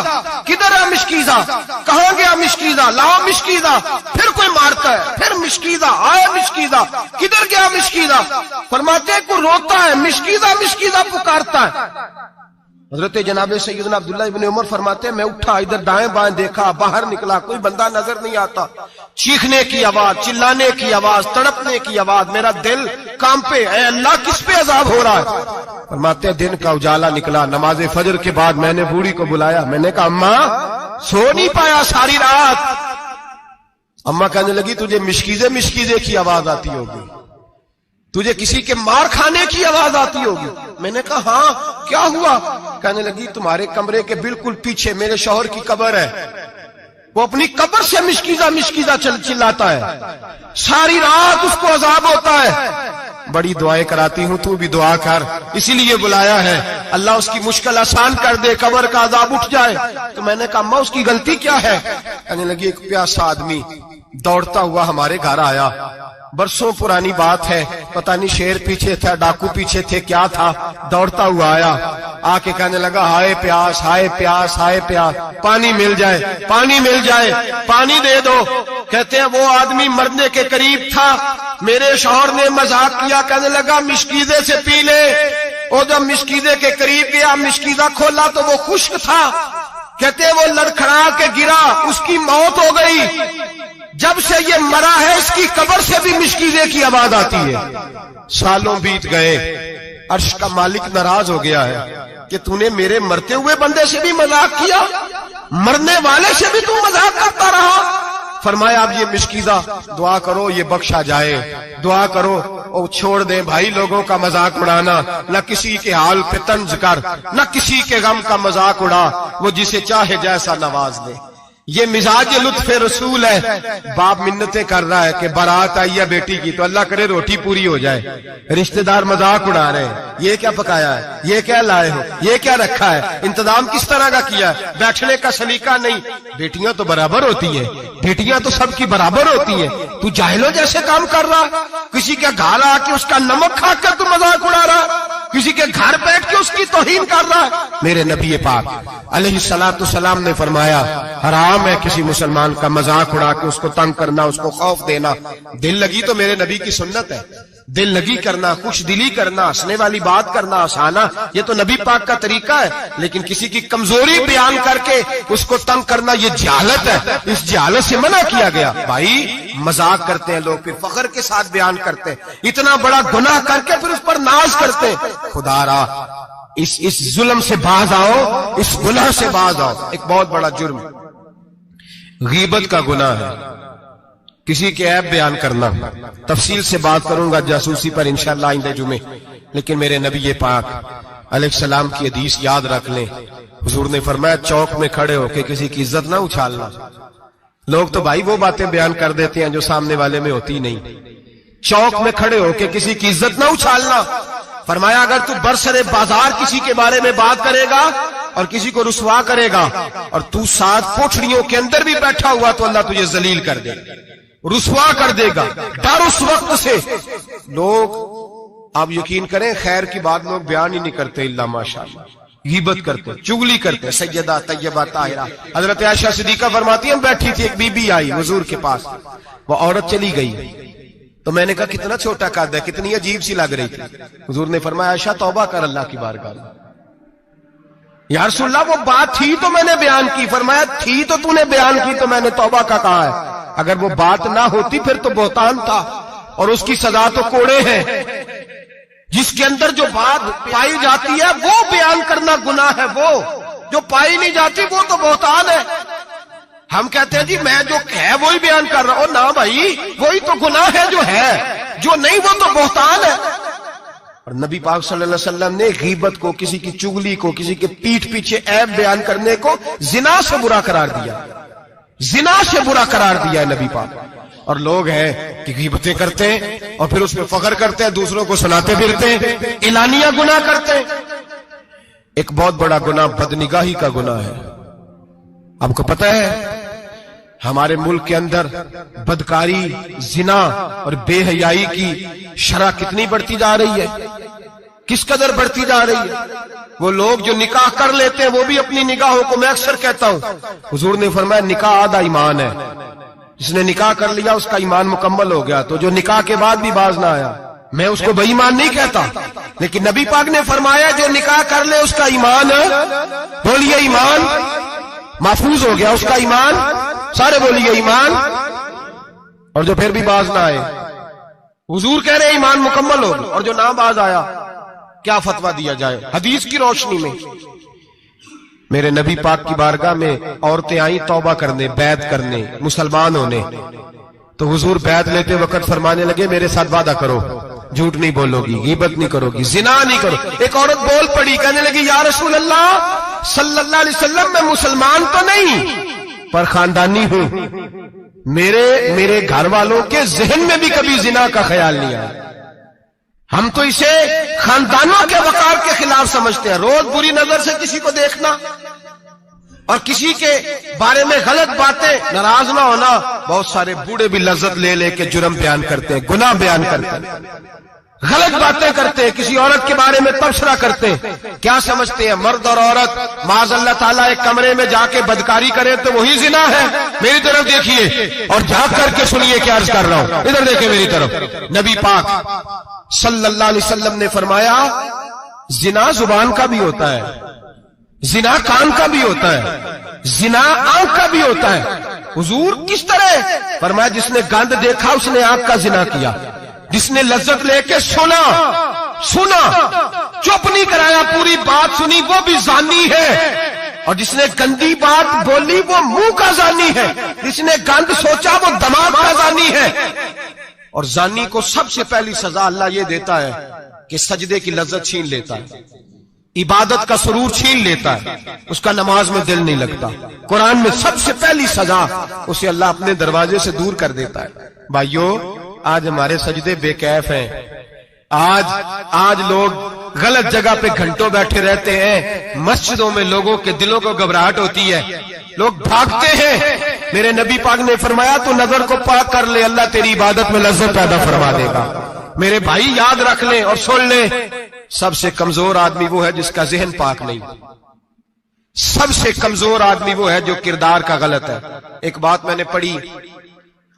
کدھر ہے مشکیزہ، کہاں گیا مشکیزہ، لاؤ مشکیزہ۔ پھر کوئی مارتا ہے، پھر مشکیزہ، آئے مشکیزہ، کدھر گیا مشکیزہ۔ فرماتے ہیں کوئی روتا ہے، مشکیزہ مشکیزہ پکارتا ہے۔ حضرت جناب سیدنا عبداللہ ابن عمر فرماتے ہیں میں اٹھا، ادھر دائیں بائیں دیکھا، باہر نکلا، کوئی بندہ نظر نہیں آتا۔ چیخنے کی آواز، چلانے کی آواز، تڑپنے کی آواز، میرا دل کانپے، اے اللہ کس پہ عذاب ہو رہا ہے۔ فرماتے ہیں دن کا اجالا نکلا، نماز فجر کے بعد میں نے بوڑھی کو بلایا، میں نے کہا اماں سو نہیں پایا ساری رات۔ اماں کہنے لگی تجھے مشکیزے مشکیزے کی آواز آتی ہوگی، تجھے کسی کے مار کھانے کی آواز آتی ہوگی۔ میں نے کہا ہاں کیا ہوا؟ کہنے لگی تمہارے کمرے کے بالکل پیچھے میرے شوہر کی قبر ہے، وہ اپنی قبر سے مشکیزہ مشکیزہ چلاتا ہے، ساری رات اس کو عذاب ہوتا ہے۔ بڑی دعائیں کراتی ہوں، تو بھی دعا کر، اسی لیے بلایا ہے، اللہ اس کی مشکل آسان کر دے، قبر کا عذاب اٹھ جائے۔ تو میں نے کہا اماں اس کی غلطی کیا ہے؟ کہنے لگی ایک پیاسا آدمی دوڑتا ہوا ہمارے گھر آیا، برسوں پرانی بات ہے، پتہ نہیں شیر پیچھے تھا، ڈاکو پیچھے تھے، کیا تھا، دوڑتا ہوا آیا، آ کے کہنے لگا ہائے پیاس ہائے پیاس ہائے پیاس، پانی مل جائے پانی مل جائے، پانی دے دو۔ کہتے ہیں وہ آدمی مرنے کے قریب تھا، میرے شوہر نے مذاق کیا، کہنے لگا مشکیزے سے پی لے۔ اور جب مشکیزے کے قریب گیا، مشکیزہ کھولا تو وہ خشک تھا۔ کہتے ہیں وہ لڑکھڑا کے گرا، اس کی موت ہو گئی۔ جب سے یہ مرا ہے اس کی قبر سے بھی مشکیزے کی آواز آتی ہے۔ سالوں بیت گئے، عرش کا مالک ناراض ہو گیا ہے کہ تو نے میرے مرتے ہوئے بندے سے بھی مذاق کیا، مرنے والے سے بھی تو مذاق کرتا رہا۔ فرمایا اب یہ مشکیزہ دعا کرو یہ بخشا جائے، دعا کرو اور چھوڑ دیں بھائی لوگوں کا مذاق اڑانا، نہ کسی کے حال پہ طنز کر، نہ کسی کے غم کا مذاق اڑا، وہ جسے چاہے جیسا نواز دے۔ یہ مزاج لطف رسول ہے۔ باپ منتیں کر رہا ہے کہ بارات آئی ہے بیٹی کی تو اللہ کرے روٹی پوری ہو جائے، رشتہ دار مذاق اڑا رہے ہیں، یہ کیا پکایا ہے، یہ کیا لائے ہو، یہ کیا رکھا ہے، انتظام کس طرح کا کیا ہے، بیٹھنے کا سلیقہ نہیں۔ بیٹیاں تو برابر ہوتی ہیں، بیٹیاں تو سب کی برابر ہوتی ہیں، تو جاہلوں جیسے کام کر رہا، کسی کے گھر آ کے اس کا نمک کھا کر تو مذاق اڑا رہا، کسی کے گھر بیٹھ کے اس کی توہین کر رہا ہے۔ میرے نبی پاک علیہ السلام نے فرمایا حرام ہے کسی مسلمان کا مذاق اڑا کے اس کو تنگ کرنا، اس کو خوف دینا۔ دل لگی تو میرے نبی کی سنت ہے، دل لگی کرنا، خوش دلی کرنا، ہنسنے والی بات کرنا، ہنسانا، یہ تو نبی پاک کا طریقہ ہے۔ لیکن کسی کی کمزوری بیان کر کے اس کو تنگ کرنا یہ جہالت ہے، اس جہالت سے منع کیا گیا۔ بھائی مذاق کرتے ہیں لوگ، پھر فخر کے ساتھ بیان کرتے ہیں، اتنا بڑا گناہ کر کے پھر اس پر ناز کرتے ہیں۔ خدا را اس ظلم سے باز آؤ، اس گناہ سے باز آؤ۔ ایک بہت بڑا جرم غیبت کا گناہ ہے، کسی کے عیب بیان کرنا۔ تفصیل سے بات کروں گا جاسوسی پر انشاءاللہ آئندہ جمعے، لیکن میرے نبی پاک علیہ السلام کی حدیث یاد رکھ لیں۔ حضور نے فرمایا چوک میں کھڑے ہو کے کسی کی عزت نہ اچھالنا۔ لوگ تو بھائی وہ باتیں بیان کر دیتے ہیں جو سامنے والے میں ہوتی نہیں۔ چوک میں کھڑے ہو کے کسی کی عزت نہ اچھالنا۔ فرمایا اگر تو برسر بازار کسی کے بارے میں بات کرے گا اور کسی کو رسوا کرے گا اور تو ساتھ کوٹھڑیوں کے اندر بھی بیٹھا ہوا تو اللہ تجھے ذلیل کر دے گا، رسوا کر دے گا۔ ڈر اس وقت سے۔ لوگ آپ یقین کریں خیر کی بات لوگ بیان ہی نہیں کرتے الا ماشاءاللہ، غیبت کرتے، چغلی کرتے۔ سیدہ طیبہ طاہرہ حضرت عائشہ صدیقہ فرماتی ہیں بیٹھی تھی، ایک بی بی آئی حضور کے پاس، وہ عورت چلی گئی تو میں نے کہا کتنا چھوٹا قد ہے، کتنی عجیب سی لگ رہی تھی۔ حضور نے فرمایا عائشہ توبہ کر اللہ کی بارگاہ میں، یا رسول اللہ وہ بات تھی تو میں نے بیان کی. فرمایا تھی تو تو نے بیان کی تو میں نے توبہ کا کہا ہے. اگر وہ بات نہ ہوتی پھر تو بہتان تھا اور اس کی سزا تو کوڑے ہیں. جس کے اندر جو بات پائی جاتی ہے وہ بیان کرنا گناہ ہے, وہ جو پائی نہیں جاتی وہ تو بہتان ہے. ہم کہتے ہیں جی میں جو ہے وہی بیان کر رہا ہوں. نہ بھائی, وہی تو گناہ ہے جو ہے, جو نہیں وہ تو بہتان ہے. اور نبی پاک صلی اللہ علیہ وسلم نے غیبت کو, کسی کی چگلی کو, کسی کے پیٹھ پیچھے عیب بیان کرنے کو زنا سے برا قرار دیا. زنا سے برا قرار دیا ہے نبی پاک. اور لوگ ہیں کہ غیبتیں کرتے ہیں اور پھر اس پہ فخر کرتے ہیں, دوسروں کو سناتے پھرتے ہیں, اعلانیہ گناہ کرتے ہیں. ایک بہت بڑا گناہ بدنگاہی کا گناہ ہے. آپ کو پتہ ہے ہمارے ملک کے اندر بدکاری, زنا اور بے حیائی کی شرح کتنی بڑھتی جا رہی ہے, کس قدر بڑھتی جا رہی ہے. وہ لوگ جو نکاح کر لیتے ہیں وہ بھی اپنی نگاہوں کو, میں اکثر کہتا ہوں, حضور نے فرمایا نکاح آدھا ایمان ہے. جس نے نکاح کر لیا اس کا ایمان مکمل ہو گیا. تو جو نکاح کے بعد بھی باز نہ آیا, میں اس کو بے ایمان نہیں کہتا, لیکن نبی پاک نے فرمایا جو نکاح کر لے اس کا ایمان, بولیے ایمان, محفوظ ہو گیا اس کا ایمان. سارے بولیے ایمان. اور جو پھر بھی باز نہ آئے, حضور کہہ رہے ایمان مکمل ہو گیا. اور جو نہ باز آیا کیا فتویٰ دیا جائے حدیث کی روشنی میں؟ میرے نبی پاک کی بارگاہ میں عورتیں آئیں توبہ کرنے, بیعت کرنے, مسلمان ہونے. تو حضور بیعت لیتے وقت فرمانے لگے میرے ساتھ وعدہ کرو, جھوٹ نہیں بولو گی, غیبت نہیں کرو گی, زنا نہیں کرو. ایک عورت بول پڑی, کہنے لگی یا رسول اللہ صلی اللہ علیہ وسلم میں مسلمان تو نہیں پر خاندانی ہوں, میرے گھر والوں کے ذہن میں بھی کبھی زنا کا خیال نہیں آیا. ہم تو اسے خاندانوں کے وقار کے خلاف سمجھتے ہیں. روز بری نظر سے کسی کو دیکھنا اور کسی کے بارے میں غلط باتیں, ناراض نہ ہونا. بہت سارے بوڑھے بھی لذت لے لے کے جرم بیان کرتے ہیں, گناہ بیان کرتے ہیں, غلط باتیں کرتے ہیں, کسی عورت کے بارے میں تبصرہ کرتے ہیں. کیا سمجھتے ہیں مرد اور عورت معاذ اللہ تعالیٰ ایک کمرے میں جا کے بدکاری کرے تو وہی زنا ہے؟ میری طرف دیکھیے اور جھانک کر کے سنیے کیا عرض کر رہا ہوں, ادھر دیکھیں میری طرف. نبی پاک صلی اللہ علیہ وسلم نے فرمایا زنا زبان کا بھی ہوتا ہے, زنا کان کا بھی ہوتا ہے, زنا آنکھ کا بھی ہوتا ہے. حضور کس طرح؟ فرمایا جس نے گند دیکھا اس نے آنکھ کا زنا کیا, جس نے لذت لے کے سنا, چپ نہیں کرایا, پوری بات سنی, وہ بھی زانی ہے. اور جس نے گندی بات بولی وہ منہ کا زانی ہے, جس نے گند سوچا وہ دماغ کا زانی ہے. اور زانی کو سب سے پہلی سزا اللہ یہ دیتا ہے کہ سجدے کی لذت چھین لیتا ہے, عبادت کا سرور چھین لیتا ہے, اس کا نماز میں دل نہیں لگتا. قرآن میں سب سے پہلی سزا اسے اللہ اپنے دروازے سے دور کر دیتا ہے. بھائیو آج ہمارے سجدے بے کیف ہیں, آج لوگ غلط جگہ پہ گھنٹوں بیٹھے رہتے ہیں. مسجدوں میں لوگوں کے دلوں کو گھبراہٹ ہوتی ہے, لوگ بھاگتے ہیں. میرے نبی پاک نے فرمایا تو نظر کو پاک کر لے, اللہ تیری عبادت میں لذت پیدا فرما دے گا. میرے بھائی یاد رکھ لیں اور سن لیں, سب سے کمزور آدمی وہ ہے جس کا ذہن پاک نہیں. سب سے کمزور آدمی وہ ہے جو کردار کا غلط ہے. ایک بات میں نے پڑھی,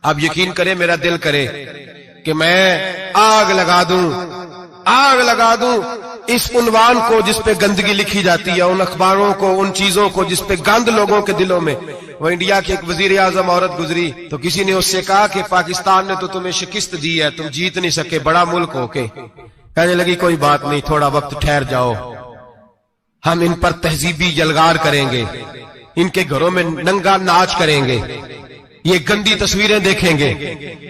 آپ یقین کریں میرا دل کرے کہ میں آگ لگا دوں اس عنوان کو جس پہ گندگی لکھی جاتی ہے, ان اخباروں کو, ان چیزوں کو جس پہ گند لوگوں کے دلوں میں. وہ انڈیا کی ایک وزیر اعظم عورت گزری تو کسی نے اس سے کہا کہ پاکستان نے تو تمہیں شکست دی ہے, تم جیت نہیں سکے بڑا ملک ہو کے. کہنے لگی کوئی بات نہیں, تھوڑا وقت ٹھہر جاؤ, ہم ان پر تہذیبی یلغار کریں گے, ان کے گھروں میں ننگا ناچ کریں گے, یہ گندی تصویریں دیکھیں گے,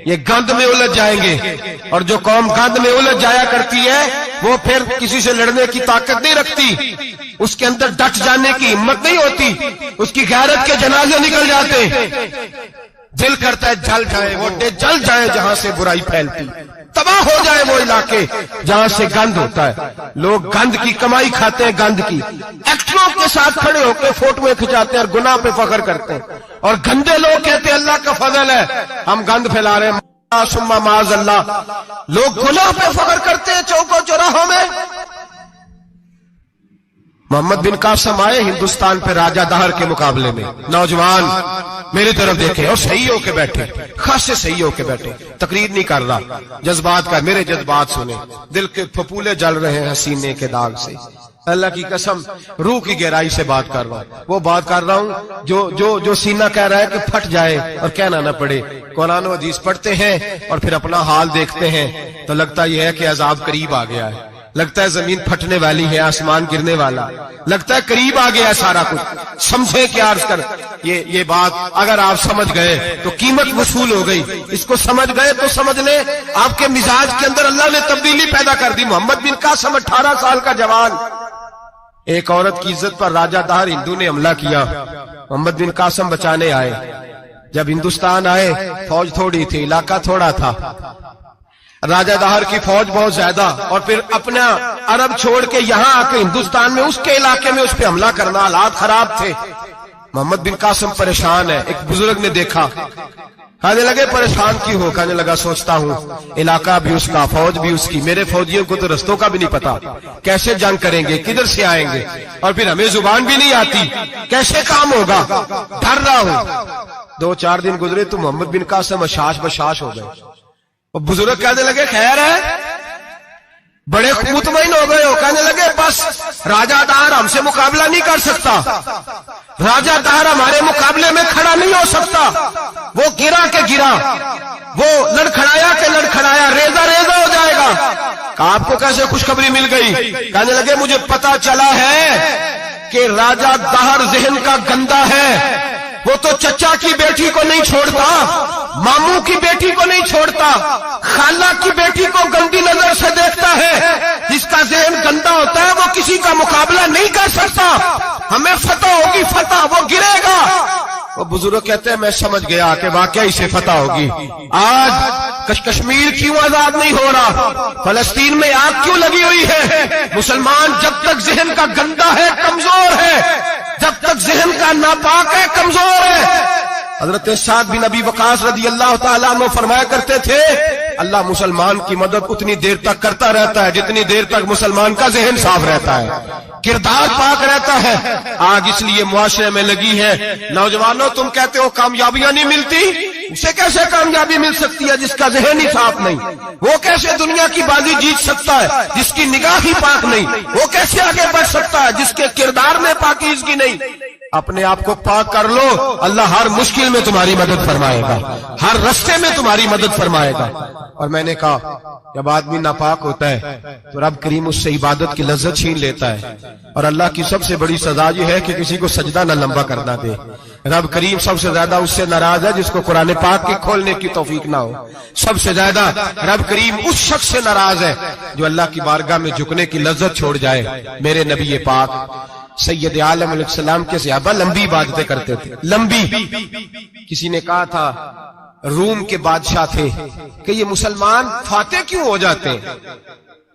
یہ گند میں الجھ جائیں گے. اور جو قوم گند میں الجھ جایا کرتی ہے وہ پھر کسی سے لڑنے کی طاقت نہیں رکھتی, اس کے اندر ڈٹ جانے کی ہمت نہیں ہوتی, اس کی غیرت کے جنازے نکل جاتے. دل کرتا ہے جل جائے وہ جل جائے جہاں سے برائی پھیلتی, تباہ ہو جائے وہ علاقے جہاں سے گند ہوتا ہے. لوگ گند کی کمائی کھاتے ہیں, گند کی. ایکٹروں کے ساتھ کھڑے ہو کے فوٹویں کھچاتے ہیں اور گناہ پہ فخر کرتے ہیں, اور گندے لوگ کہتے ہیں اللہ کا فضل ہے ہم گند پھیلا رہے ہیں. ثم معاذ اللہ, لوگ گناہ پہ فخر کرتے ہیں چوکوں چوراہوں میں. محمد بن قاسم آئے ہندوستان پہ راجہ دہر کے مقابلے میں, نوجوان میری طرف دیکھیں اور صحیح ہو کے بیٹھے, خاصے صحیح ہو کے بیٹھے, تقریر نہیں کر رہا, جذبات کا. میرے جذبات سنیں, دل کے پھپولے جل رہے ہیں حسینے کے داغ سے. اللہ کی قسم روح کی گہرائی سے بات کر رہا ہوں، وہ بات کر رہا ہوں جو سینہ کہہ رہا ہے کہ پھٹ جائے اور کہنا نہ پڑے۔ قرآن و حدیث پڑھتے ہیں اور پھر اپنا حال دیکھتے ہیں تو لگتا یہ ہے کہ عذاب قریب آ گیا ہے، لگتا ہے زمین پھٹنے والی ہے، آسمان گرنے والا، لگتا ہے قریب آ گیا ہے سارا کچھ۔ سمجھے کیا عرض کر یہ بات اگر آپ سمجھ گئے تو قیمت وصول ہو گئی، اس کو سمجھ گئے تو سمجھ لیں آپ کے مزاج کے اندر اللہ نے تبدیلی پیدا کر دی۔ محمد بن قاسم 18 سال کا جوان، ایک عورت کی عزت پر راجہ دہر ہندو نے حملہ کیا، محمد بن قاسم بچانے آئے۔ جب ہندوستان آئے فوج تھوڑی تھی، علاقہ تھوڑا تھا، راجہ دہر کی فوج بہت زیادہ، اور پھر اپنا عرب چھوڑ کے یہاں آ کے ہندوستان میں اس کے علاقے میں اس پہ حملہ کرنا، حالات خراب تھے۔ محمد بن قاسم پریشان ہے، ایک بزرگ نے دیکھا، کہنے لگے پریشان کیوں ہو؟ کہنے لگا سوچتا ہوں علاقہ بھی اس کا، فوج بھی اس کی، میرے فوجیوں کو تو رستوں کا بھی نہیں پتا، کیسے جنگ کریں گے، کدھر سے آئیں گے، اور پھر ہمیں زبان بھی نہیں آتی، کیسے کام ہوگا، ڈر رہا ہوں۔ 2-4 دن گزرے تو محمد بن قاسم اشاش بشاش ہو گئے۔ اور بزرگ کہنے لگے خیر ہے، بڑے مطمئن ہو گئے ہو؟ کہنے لگے بس راجہ دہر ہم سے مقابلہ نہیں کر سکتا، راجہ دہر ہمارے مقابلے میں کھڑا نہیں ہو سکتا، وہ گرا کے گرا، وہ لڑکھڑایا کے لڑکھڑایا، ریزہ ریزہ ہو جائے گا۔ کہا آپ کو کیسے خوشخبری مل گئی؟ کہنے لگے مجھے پتا چلا ہے کہ راجہ دہر ذہن کا گندا ہے، وہ تو چچا کی بیٹی کو نہیں چھوڑتا، ماموں کی بیٹی کو نہیں چھوڑتا، خالہ کی بیٹی کو گندی نظر سے دیکھتا ہے۔ جس کا ذہن گندا ہوتا ہے وہ کسی کا مقابلہ نہیں کر سکتا، ہمیں فتح ہوگی، فتح، وہ گرے گا۔ وہ بزرگ کہتے ہیں میں سمجھ گیا کہ واقعی سے فتح ہوگی۔ آج کشمیر کیوں آزاد نہیں ہو رہا، فلسطین میں آگ کیوں لگی ہوئی ہے؟ مسلمان جب تک ذہن کا گندا ہے کمزور ہے، جب تک ذہن کا ناپاک ہے کمزور ہے۔ حضرت سعد بن ابی وقاص رضی اللہ تعالیٰ عنہ فرمایا کرتے تھے اللہ مسلمان کی مدد اتنی دیر تک کرتا رہتا ہے جتنی دیر تک مسلمان کا ذہن صاف رہتا ہے، کردار پاک رہتا ہے۔ آگ اس لیے معاشرے میں لگی ہے، نوجوانوں تم کہتے ہو کامیابیاں نہیں ملتی، اسے کیسے کامیابی مل سکتی ہے جس کا ذہن ہی صاف نہیں؟ وہ کیسے دنیا کی بازی جیت سکتا ہے جس کی نگاہ ہی پاک نہیں؟ وہ کیسے آگے بڑھ سکتا ہے جس کے کردار میں پاکیزگی نہیں؟ اپنے آپ کو پاک کر لو، اللہ ہر مشکل میں تمہاری مدد فرمائے گا، ہر رستے میں تمہاری مدد فرمائے گا۔ اور میں نے کہا جب آدمی ناپاک ہوتا ہے تو رب کریم اس سے عبادت کی لذت چھین لیتا ہے، اور اللہ کی سب سے بڑی سزا یہ ہے کہ کسی کو سجدہ نہ لمبا کرنا دے۔ رب کریم سب سے زیادہ اس سے ناراض ہے جس کو قرآن پاک کی کھولنے کی توفیق نہ ہو۔ سب سے زیادہ رب کریم اس شخص سے ناراض ہے جو اللہ کی بارگاہ میں جھکنے کی لذت چھوڑ جائے۔ میرے نبی پاک سید عالم علیہ السلام کے صحابہ لمبی عبادتیں کرتے تھے، لمبی۔ کسی نے کہا تھا روم کے بادشاہ تھے کہ یہ مسلمان فاتح کیوں ہو جاتے ہیں؟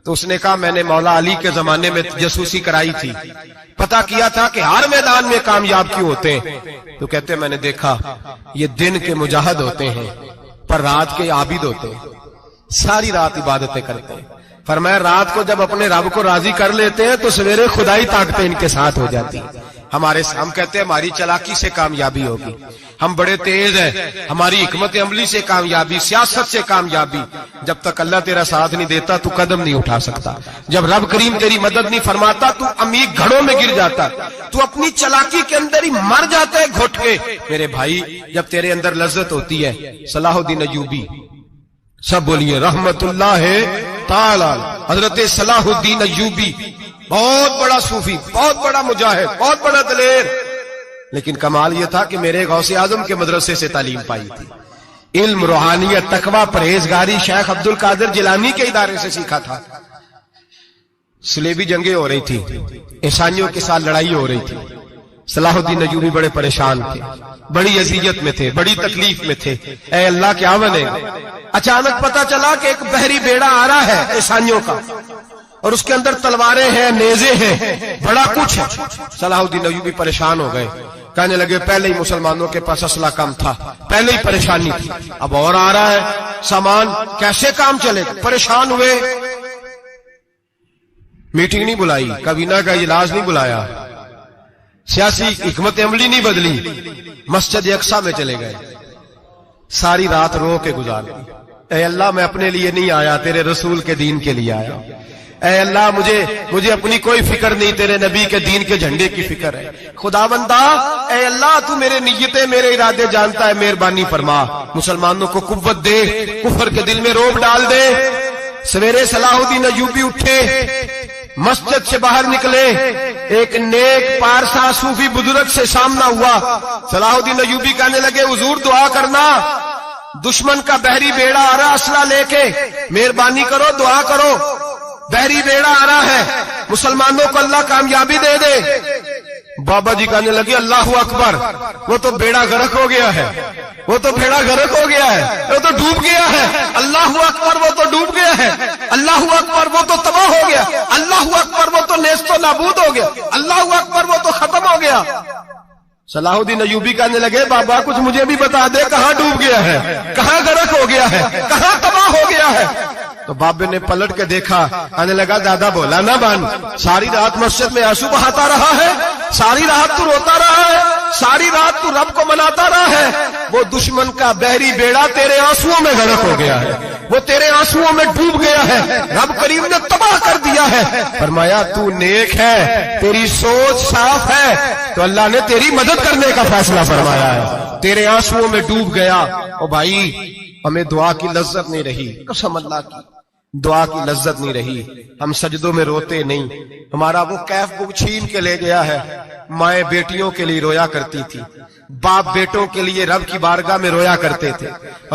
تو اس نے کہا میں نے مولا علی کے زمانے میں جاسوسی کرائی تھی، پتا کیا تھا کہ ہر میدان میں کامیاب کیوں ہوتے ہیں۔ تو کہتے میں نے دیکھا یہ دن کے مجاہد ہوتے ہیں پر رات کے عابد ہوتے ہیں، ساری رات عبادتیں کرتے ہیں۔ فرمایا رات کو جب اپنے رب کو راضی کر لیتے ہیں تو سویرے خدائی طاقتیں ان کے ساتھ ہو جاتی ہیں۔ ہم کہتے ہیں ہماری چلاکی سے کامیابی ہوگی، ہم بڑے تیز ہیں، ہماری حکمت عملی سے کامیابی، سیاست سے کامیابی۔ جب تک اللہ تیرا ساتھ نہیں دیتا تو قدم نہیں اٹھا سکتا، جب رب کریم تیری مدد نہیں فرماتا تو عمیق گھڑوں میں گر جاتا، تو اپنی چلاکی کے اندر ہی مر جاتا ہے گھٹ کے۔ میرے بھائی جب تیرے اندر لذت ہوتی ہے، صلاح الدین ایوبی، سب بولیے رحمت اللہ تعالی، حضرت صلاح الدین ایوبی بہت بڑا صوفی، بہت بڑا مجاہد، بہت بڑا دلیر، لیکن کمال یہ تھا کہ میرے غوث اعظم کے مدرسے سے تعلیم پائی تھی، علم، روحانیت، تقوی، پرہیزگاری شیخ عبد القادر جیلانی کے ادارے سے سیکھا تھا۔ صلیبی جنگیں ہو رہی تھی، عیسائیوں کے ساتھ لڑائی ہو رہی تھی، صلاح الدین ایوبی بڑے پریشان تھے، بڑی اذیت میں تھے، بڑی تکلیف میں تھے۔ اے اللہ کیا بنے گا؟ اچانک پتا چلا کہ ایک بحری بیڑا آ رہا ہے عیسائیوں کا، اور اس کے اندر تلواریں ہیں، نیزے ہیں، بڑا کچھ ہے۔ صلاح الدین ایوبی پریشان ہو گئے، کہنے لگے پہلے ہی مسلمانوں کے پاس اسلحہ کم تھا، پہلے ہی پریشانی تھی، اب اور آ رہا ہے سامان، کیسے کام چلے گا؟ پریشان ہوئے، میٹنگ نہیں بلائی، کابینہ کا اجلاس نہیں بلایا، سیاسی حکمت عملی نہیں بدلی، مسجد اقصی میں چلے گئے، ساری رات رو کے گزار دی۔ اے اللہ میں اپنے لیے نہیں آیا، تیرے رسول کے دین کے لیے آیا۔ اے اللہ مجھے اپنی کوئی فکر نہیں، تیرے نبی کے دین کے جھنڈے کی فکر ہے۔ خداوندا اے اللہ تو میرے نیتیں میرے ارادے جانتا ہے، مہربانی فرما، مسلمانوں کو قوت دے، کفر کے دل میں روب ڈال دے۔ سویرے صلاح الدین ایوبی اٹھے، مسجد سے باہر نکلے، ایک نیک پارسا صوفی بزرگ سے سامنا ہوا۔ صلاح الدین ایوبی کہنے لگے حضور دعا کرنا، دشمن کا بحری بیڑا آ رہا اسلحہ لے کے، مہربانی کرو دعا کرو، بحری بیڑا آ رہا ہے، مسلمانوں کو اللہ کامیابی دے دے۔ بابا جی کہنے لگے اللہ اکبر، وہ تو بیڑا غرق ہو گیا ہے، وہ تو بیڑا غرق ہو گیا ہے، وہ تو ڈوب گیا ہے۔ اللہ اکبر، وہ تو ڈوب گیا ہے۔ اللہ اکبر، وہ تو تباہ ہو گیا۔ اللہ اکبر، وہ تو نیست و نابود ہو گیا۔ اللہ اکبر، وہ تو ختم ہو گیا۔ صلاح الدین ایوبی کہنے لگے بابا کچھ مجھے بھی بتا دے، کہاں ڈوب گیا ہے، کہاں غرق ہو گیا ہے، کہاں تباہ ہو گیا ہے؟ تو بابے نے پلٹ کے دیکھا، کہنے لگا دادا بولا نہ بن، ساری رات مسجد میں آنسو بہاتا رہا ہے، ساری رات تو روتا رہا ہے، ساری رات تو رب کو مناتا رہا ہے، وہ دشمن کا بحری بیڑا تیرے آنسوؤں میں غرق ہو گیا ہے، وہ تیرے آنسوؤں میں ڈوب گیا ہے، رب کریم نے تباہ کر دیا ہے۔ فرمایا تو نیک ہے، تیری سوچ صاف ہے، تو اللہ نے تیری مدد کرنے کا فیصلہ فرمایا ہے، تیرے آنسوؤں میں ڈوب گیا۔ او بھائی ہمیں دعا کی لذت نہیں رہی، قسم اللہ کی دعا کی لذت نہیں رہی، ہم سجدوں میں روتے نہیں، ہمارا وہ کیف بک چھین کے لے گیا ہے۔ مائیں بیٹیوں کے لیے رویا کرتی تھی، باپ بیٹوں کے لیے رب کی بارگاہ میں رویا کرتے تھے،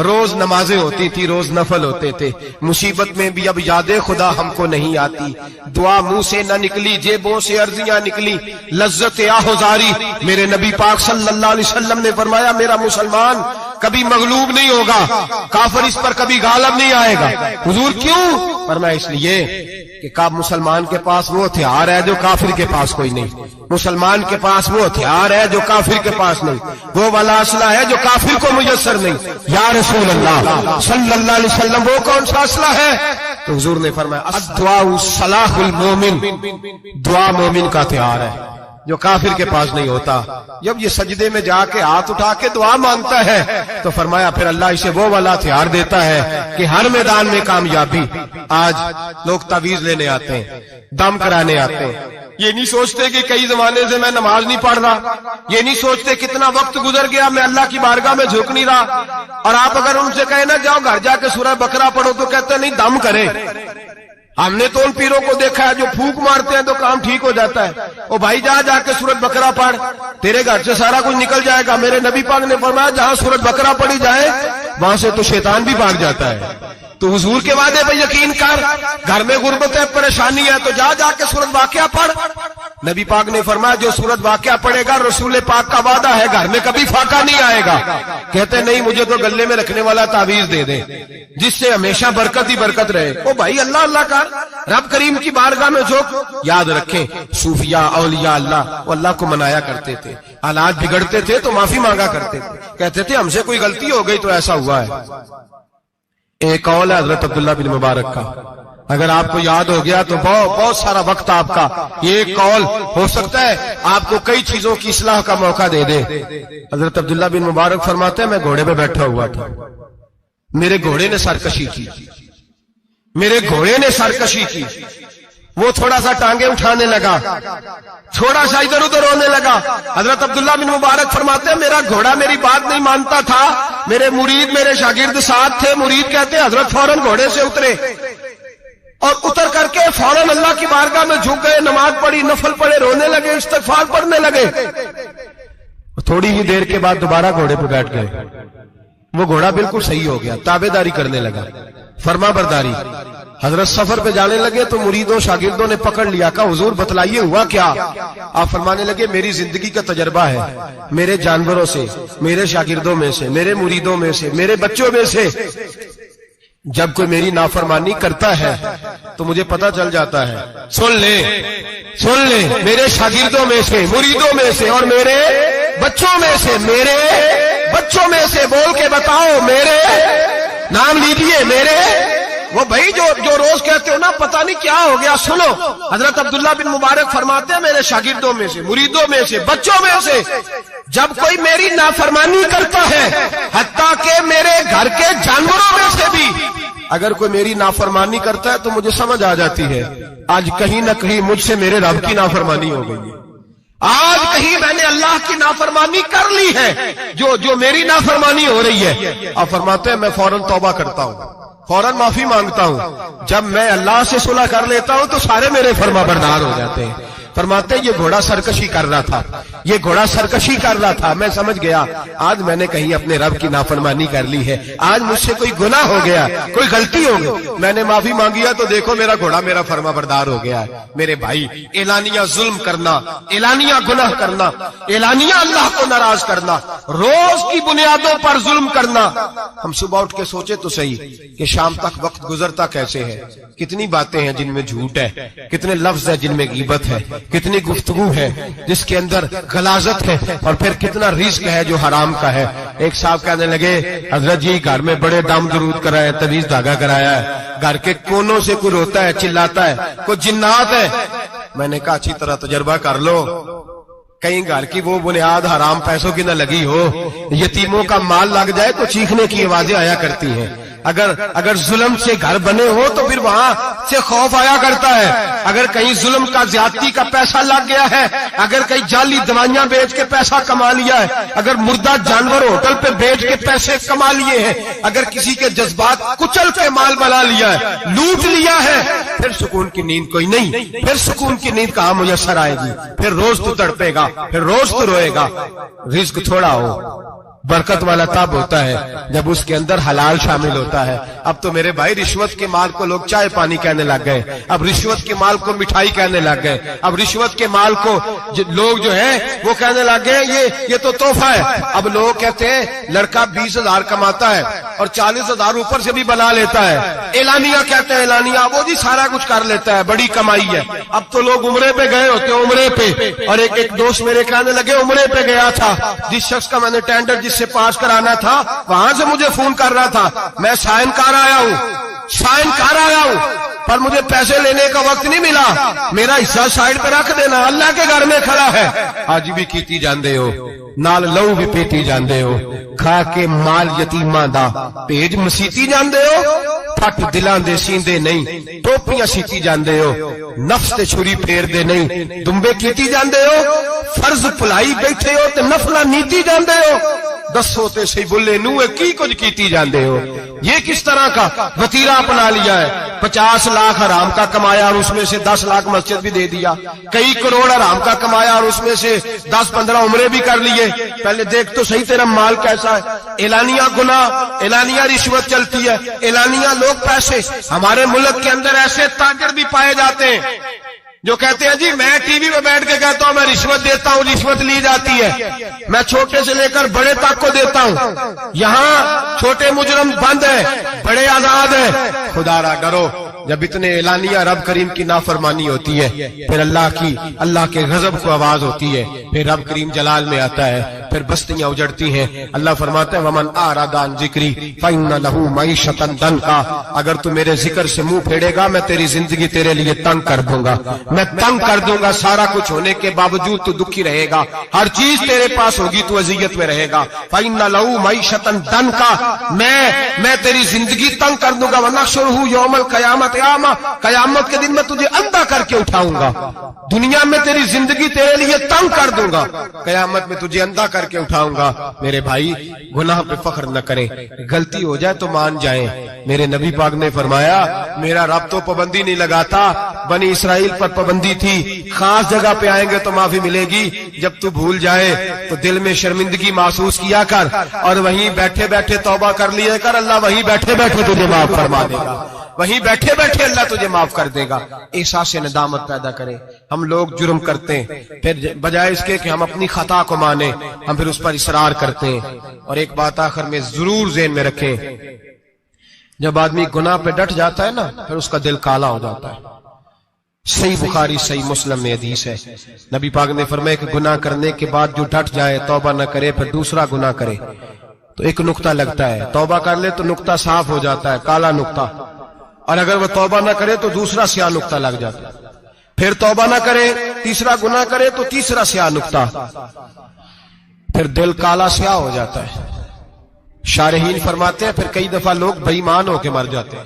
روز نمازیں ہوتی تھی، روز نفل ہوتے تھے۔ مصیبت میں بھی اب یاد خدا ہم کو نہیں آتی، دعا منہ سے نہ نکلی، جیبوں سے عرضیاں نکلی، لذت آہوزاری۔ میرے نبی پاک صلی اللہ علیہ وسلم نے فرمایا میرا مسلمان کبھی مغلوب نہیں ہوگا، کافر اس پر کبھی غالب نہیں آئے گا۔ حضور کیوں؟ فرمایا اس لیے کہ مسلمان کے پاس وہ ہتھیار ہے جو کافر کے پاس کوئی نہیں، مسلمان کے پاس وہ ہتھیار ہے جو کافر کے پاس نہیں، وہ والا اسلحہ ہے جو کافر کو میسر نہیں۔ یا رسول اللہ صلی اللہ علیہ وسلم وہ کون سا اسلحہ ہے؟ تو حضور نے فرمایا الدعاء سلاح المومن، دعا مومن کا ہتھیار ہے جو کافر کے پاس نہیں ہوتا۔ جب یہ سجدے میں جا کے ہاتھ اٹھا کے دعا مانگتا ہے تو فرمایا پھر اللہ اسے وہ والا ہتھیار دیتا ہے کہ ہر میدان میں کامیابی۔ آج لوگ تعویذ لینے آتے ہیں، دم کرانے آتے ہیں، یہ نہیں سوچتے کہ کئی زمانے سے میں نماز نہیں پڑھ رہا، یہ نہیں سوچتے کتنا وقت گزر گیا میں اللہ کی بارگاہ میں جھک نہیں رہا۔ اور آپ اگر ان سے کہیں نا جاؤ گھر جا کے سورہ بقرہ پڑھو تو کہتے ہیں نہیں دم کرے۔ ہم نے تو ان پیروں کو دیکھا ہے جو پھونک مارتے ہیں تو کام ٹھیک ہو جاتا ہے۔ او بھائی جا کے سورۃ بقرہ پڑھ، تیرے گھر سے سارا کچھ نکل جائے گا۔ میرے نبی پاک نے فرمایا جہاں سورۃ بقرہ پڑھی جائے وہاں سے تو شیطان بھی بھاگ جاتا ہے۔ تو حضور کے وعدے پہ یقین کر، گھر میں غربت ہے، پریشانی ہے تو جا کے سورۃ واقعہ پڑھ۔ نبی پاک نے فرمایا جو سورۃ واقعہ پڑھے گا رسول پاک کا وعدہ ہے گھر میں کبھی فاقہ نہیں آئے گا۔ کہتے نہیں مجھے تو گلے میں رکھنے والا تعویذ دے دیں جس سے ہمیشہ برکت ہی برکت رہے۔ او بھائی اللہ اللہ کر، رب کریم کی بارگاہ میں جھک۔ یاد رکھیں صوفیاء اولیاء اللہ وہ اللہ کو منایا کرتے تھے، حالات بگڑتے تھے تو معافی مانگا کرتے تھے، کہتے تھے ہم سے کوئی غلطی ہو گئی تو ایسا ہوا ہے۔ ایک قول ہے حضرت عبداللہ بن مبارک کا، اگر آپ کو یاد ہو گیا تو بہت سارا وقت آپ کا یہ ایک قول ہو سکتا ہے آپ کو کئی چیزوں کی اصلاح کا موقع دے دے۔ حضرت عبداللہ بن مبارک فرماتے ہیں میں گھوڑے پہ بیٹھا ہوا تھا، میرے گھوڑے نے سرکشی کی، میرے گھوڑے نے سرکشی کی، وہ تھوڑا سا ٹانگیں اٹھانے لگا، تھوڑا سا ادھر ادھر ہونے لگا۔ حضرت عبداللہ بن مبارک فرماتے ہیں میرا گھوڑا میری بات نہیں مانتا تھا، میرے مرید میرے شاگرد ساتھ تھے، مرید کہتے ہیں حضرت فوراً گھوڑے سے اترے اور اتر کر کے فوراً اللہ کی بارگاہ میں جھک گئے، نماز پڑھی، نفل پڑھے، رونے لگے، استغفار پڑھنے لگے۔ تھوڑی ہی دیر کے بعد دوبارہ گھوڑے پہ بیٹھ گئے، وہ گھوڑا بالکل صحیح ہو گیا، تابع داری کرنے لگا، فرما برداری۔ حضرت سفر پہ جانے لگے تو مریدوں شاگردوں نے پکڑ لیا، کہا حضور بتلائیے ہوا کیا؟ آپ فرمانے لگے میری زندگی کا تجربہ ہے، میرے جانوروں سے، میرے شاگردوں میں سے، میرے مریدوں میں سے، میرے بچوں میں سے جب کوئی میری نافرمانی کرتا ہے تو مجھے پتا چل جاتا ہے۔ سن لے میرے شاگردوں میں سے، مریدوں میں سے اور میرے بچوں میں سے، میرے بچوں میں سے بول کے بتاؤ، میرے نام لیجیے، میرے وہ بھائی جو روز کہتے ہو نا پتہ نہیں کیا ہو گیا۔ سنو حضرت عبداللہ بن مبارک فرماتے ہیں میرے شاگردوں میں سے، مریدوں میں سے، بچوں میں سے جب کوئی میری نافرمانی کرتا ہے حتیٰ کہ میرے گھر کے جانوروں میں سے بھی اگر کوئی میری نافرمانی کرتا ہے تو مجھے سمجھ آ جاتی ہے آج کہیں نہ کہیں مجھ سے میرے رب کی نافرمانی ہو گئی ہے، آج کہیں میں نے اللہ کی نافرمانی کر لی ہے جو میری نافرمانی ہو رہی ہے۔ آپ فرماتے ہیں میں فوراً توبہ کرتا ہوں، فوراً معافی مانگتا ہوں۔ جب میں اللہ سے صلح کر لیتا ہوں تو سارے میرے فرما بردار ہو جاتے ہیں۔ فرماتے ہیں یہ گھوڑا سرکشی کر رہا تھا، یہ گھوڑا سرکشی کر رہا تھا، میں سمجھ گیا آج میں نے کہیں اپنے رب کی نافرمانی کر لی ہے، آج مجھ سے کوئی گناہ ہو گیا، کوئی غلطی ہو گئی، میں نے معافی مانگیا تو دیکھو میرا گھوڑا میرا فرما بردار ہو گیا ہے۔ میرے بھائی اعلانیہ ظلم کرنا، اعلانیہ گناہ کرنا، اعلانیہ اللہ کو ناراض کرنا، روز کی بنیادوں پر ظلم کرنا، ہم صبح اٹھ کے سوچے تو صحیح کہ شام تک وقت گزرتا کیسے ہے، کتنی باتیں ہیں جن میں جھوٹ ہے، کتنے لفظ ہیں جن میں غیبت ہے، کتنی گفتگو ہے جس کے اندر غلاظت ہے، اور پھر کتنا رزق ہے جو حرام کا ہے۔ ایک صاحب کہنے لگے حضرت جی گھر میں بڑے دم درود کرایا، تویز دھاگا کرایا ہے، گھر کے کونوں سے کوئی روتا ہے، چلاتا ہے، کوئی جنات ہے۔ میں نے کہا اچھی طرح تجربہ کر لو، کہیں گھر کی وہ بنیاد حرام پیسوں کی نہ لگی ہو، یتیموں کا مال لگ جائے تو چیخنے کی آوازیں آیا کرتی ہیں۔ اگر ظلم سے گھر بنے ہو تو پھر وہاں سے خوف آیا کرتا ہے۔ اگر کہیں ظلم کا زیادتی کا پیسہ لگ گیا ہے، اگر کہیں جعلی دوائیاں بیچ کے پیسہ کما لیا ہے، اگر مردہ جانور ہوٹل پہ بیچ کے پیسے کما لیے ہیں، اگر کسی کے جذبات کچل کے مال بنا لیا ہے، لوٹ لیا ہے، پھر سکون کی نیند کوئی نہیں، پھر سکون کی نیند کہاں میسر آئے گی؟ پھر روز تو تڑپے گا، پھر روز تو روئے گا۔ رزق تھوڑا ہو، برکت والا تب ہوتا ہے جب اس کے اندر حلال شامل ہوتا ہے۔ اب تو میرے بھائی رشوت کے مال کو لوگ چائے پانی کہنے لگ گئے، اب رشوت کے مال کو مٹھائی کہنے لگ گئے، اب رشوت کے مال کو لوگ جو ہیں وہ کہنے لگ گئے یہ تو تحفہ ہے۔ اب لوگ کہتے ہیں لڑکا 20,000 کماتا ہے اور 40,000 اوپر سے بھی بنا لیتا ہے، اعلانیہ کہتے ہیں، اعلانیہ وہ جی سارا کچھ کر لیتا ہے، بڑی کمائی ہے۔ اب تو لوگ عمرے پہ گئے ہوتے ہیں، عمرے پہ، اور ایک دوست میرے کہنے لگے عمرے پہ گیا تھا، جس شخص کا میں نے ٹینڈر جس سے پاس کرانا تھا وہاں سے مجھے فون کر رہا تھا، میں سائن کر آیا ہوں پر مجھے پیسے لینے کا وقت نہیں ملا، میرا حصہ سائڈ پہ رکھ دینا، اللہ کے گھر میں کھڑا ہے۔ آج بھی کیتی جاندے ہو، نال لو بھی پیتی جاندے ہو، کھا کے مال یتیماں دا پیج مسیتی جاندے ہو، پھٹ دلاں دے سیندے نہیں، ٹوپیاں سیتی جاندے ہو، نفس تے چھری پھیر دے نہیں، دمبے کیتی جاندے ہو، فرض پلائی بیٹھے ہو تے نفلہ نیتی جاندے ہو، دسو تے سی بلے نوے کی کچھ کیتی جاندے ہو۔ یہ کس طرح کا وتیرہ اپنا لیا ہے؟ 50 لاکھ حرام کا کمایا اور اس میں سے 10 لاکھ مسجد بھی دے دیا، کئی کروڑ حرام کا کمایا اور اس میں سے 10-15 عمرے بھی کر لیے۔ پہلے دیکھ تو صحیح تیرا مال کیسا ہے۔ اعلانیہ گناہ، اعلانیہ رشوت چلتی ہے، اعلانیہ لوگ پیسے۔ ہمارے ملک کے اندر ایسے تاجر بھی پائے جاتے ہیں جو کہتے ہیں جی میں ٹی وی میں بیٹھ کے کہتا ہوں میں رشوت دیتا ہوں، رشوت لی جاتی ہے، میں چھوٹے سے لے کر بڑے تک کو دیتا ہوں، یہاں چھوٹے مجرم بند ہیں، بڑے آزاد ہیں۔ خدا را ڈرو، جب اتنے اعلانیہ رب کریم کی نافرمانی ہوتی ہے پھر اللہ کے غضب کو آواز ہوتی ہے، پھر رب کریم جلال میں آتا ہے، پھر بستیاں اجڑتی ہیں۔ اللہ فرماتا ہے ومن اعرض عن ذکری فإن له معیشۃ ضنکا، اگر تو میرے ذکر سے منہ پھیرے گا میں تیری زندگی تیرے لیے تنگ کر دوں گا، میں تنگ کر دوں گا، سارا کچھ ہونے کے باوجود تو دکھی رہے گا، ہر چیز تیرے پاس ہوگی تو اذیت میں رہے گا۔ فإن له معیشۃ ضنکا، میں تیری زندگی تنگ کر دوں گا۔ ونحشرہ یوم القیامۃ اعمى، قیامت کے دن میں تجھے اندھا کر کے اٹھاؤں گا۔ دنیا میں تیری زندگی تیرے لیے تنگ کر دوں گا، قیامت میں تجھے اندھا کر کے اٹھاؤں گا۔ میرے بھائی گناہ پہ فخر نہ کریں، غلطی ہو جائے تو مان جائیں۔ میرے نبی پاک نے فرمایا میرا رب تو پابندی نہیں لگاتا، بنی اسرائیل پر پابندی تھی، خاص جگہ پہ آئیں گے تو معافی ملے گی، جب تو بھول جائے تو دل میں شرمندگی محسوس کیا کر اور وہیں بیٹھے بیٹھے توبہ کر لیا کر، اللہ وہیں بیٹھے بیٹھے تجھے معاف فرما دے گا، وہیں بیٹھے بیٹھے اللہ تجھے معاف کر دے گا۔ احساس ندامت پیدا کریں۔ ہم لوگ جرم کرتے ہیں، پھر بجائے اس کے کہ ہم اپنی خطا کو مانیں ہم پھر اس پر اصرار کرتے ہیں۔ اور ایک بات آخر میں ضرور ذہن میں رکھیں، جب آدمی گناہ پہ ڈٹ جاتا ہے نا پھر اس کا دل کالا ہو جاتا ہے۔ صحیح بخاری صحیح مسلم میں حدیث ہے، نبی پاک نے فرمایا کہ گناہ کرنے کے بعد جو ڈٹ جائے، توبہ نہ کرے، پھر دوسرا گناہ کرے تو ایک نقطہ لگتا ہے، توبہ کر لے تو نقطہ صاف ہو جاتا ہے، کالا نقطہ، اور اگر وہ توبہ نہ کرے تو دوسرا سیاہ نقطہ لگ جاتا ہے، پھر توبہ نہ کرے، تیسرا گناہ کرے تو تیسرا سیاہ نقطہ، پھر دل کالا سیاہ ہو جاتا ہے۔ شارحین فرماتے ہیں پھر کئی دفعہ لوگ بے ایمان ہو کے مر جاتے ہیں۔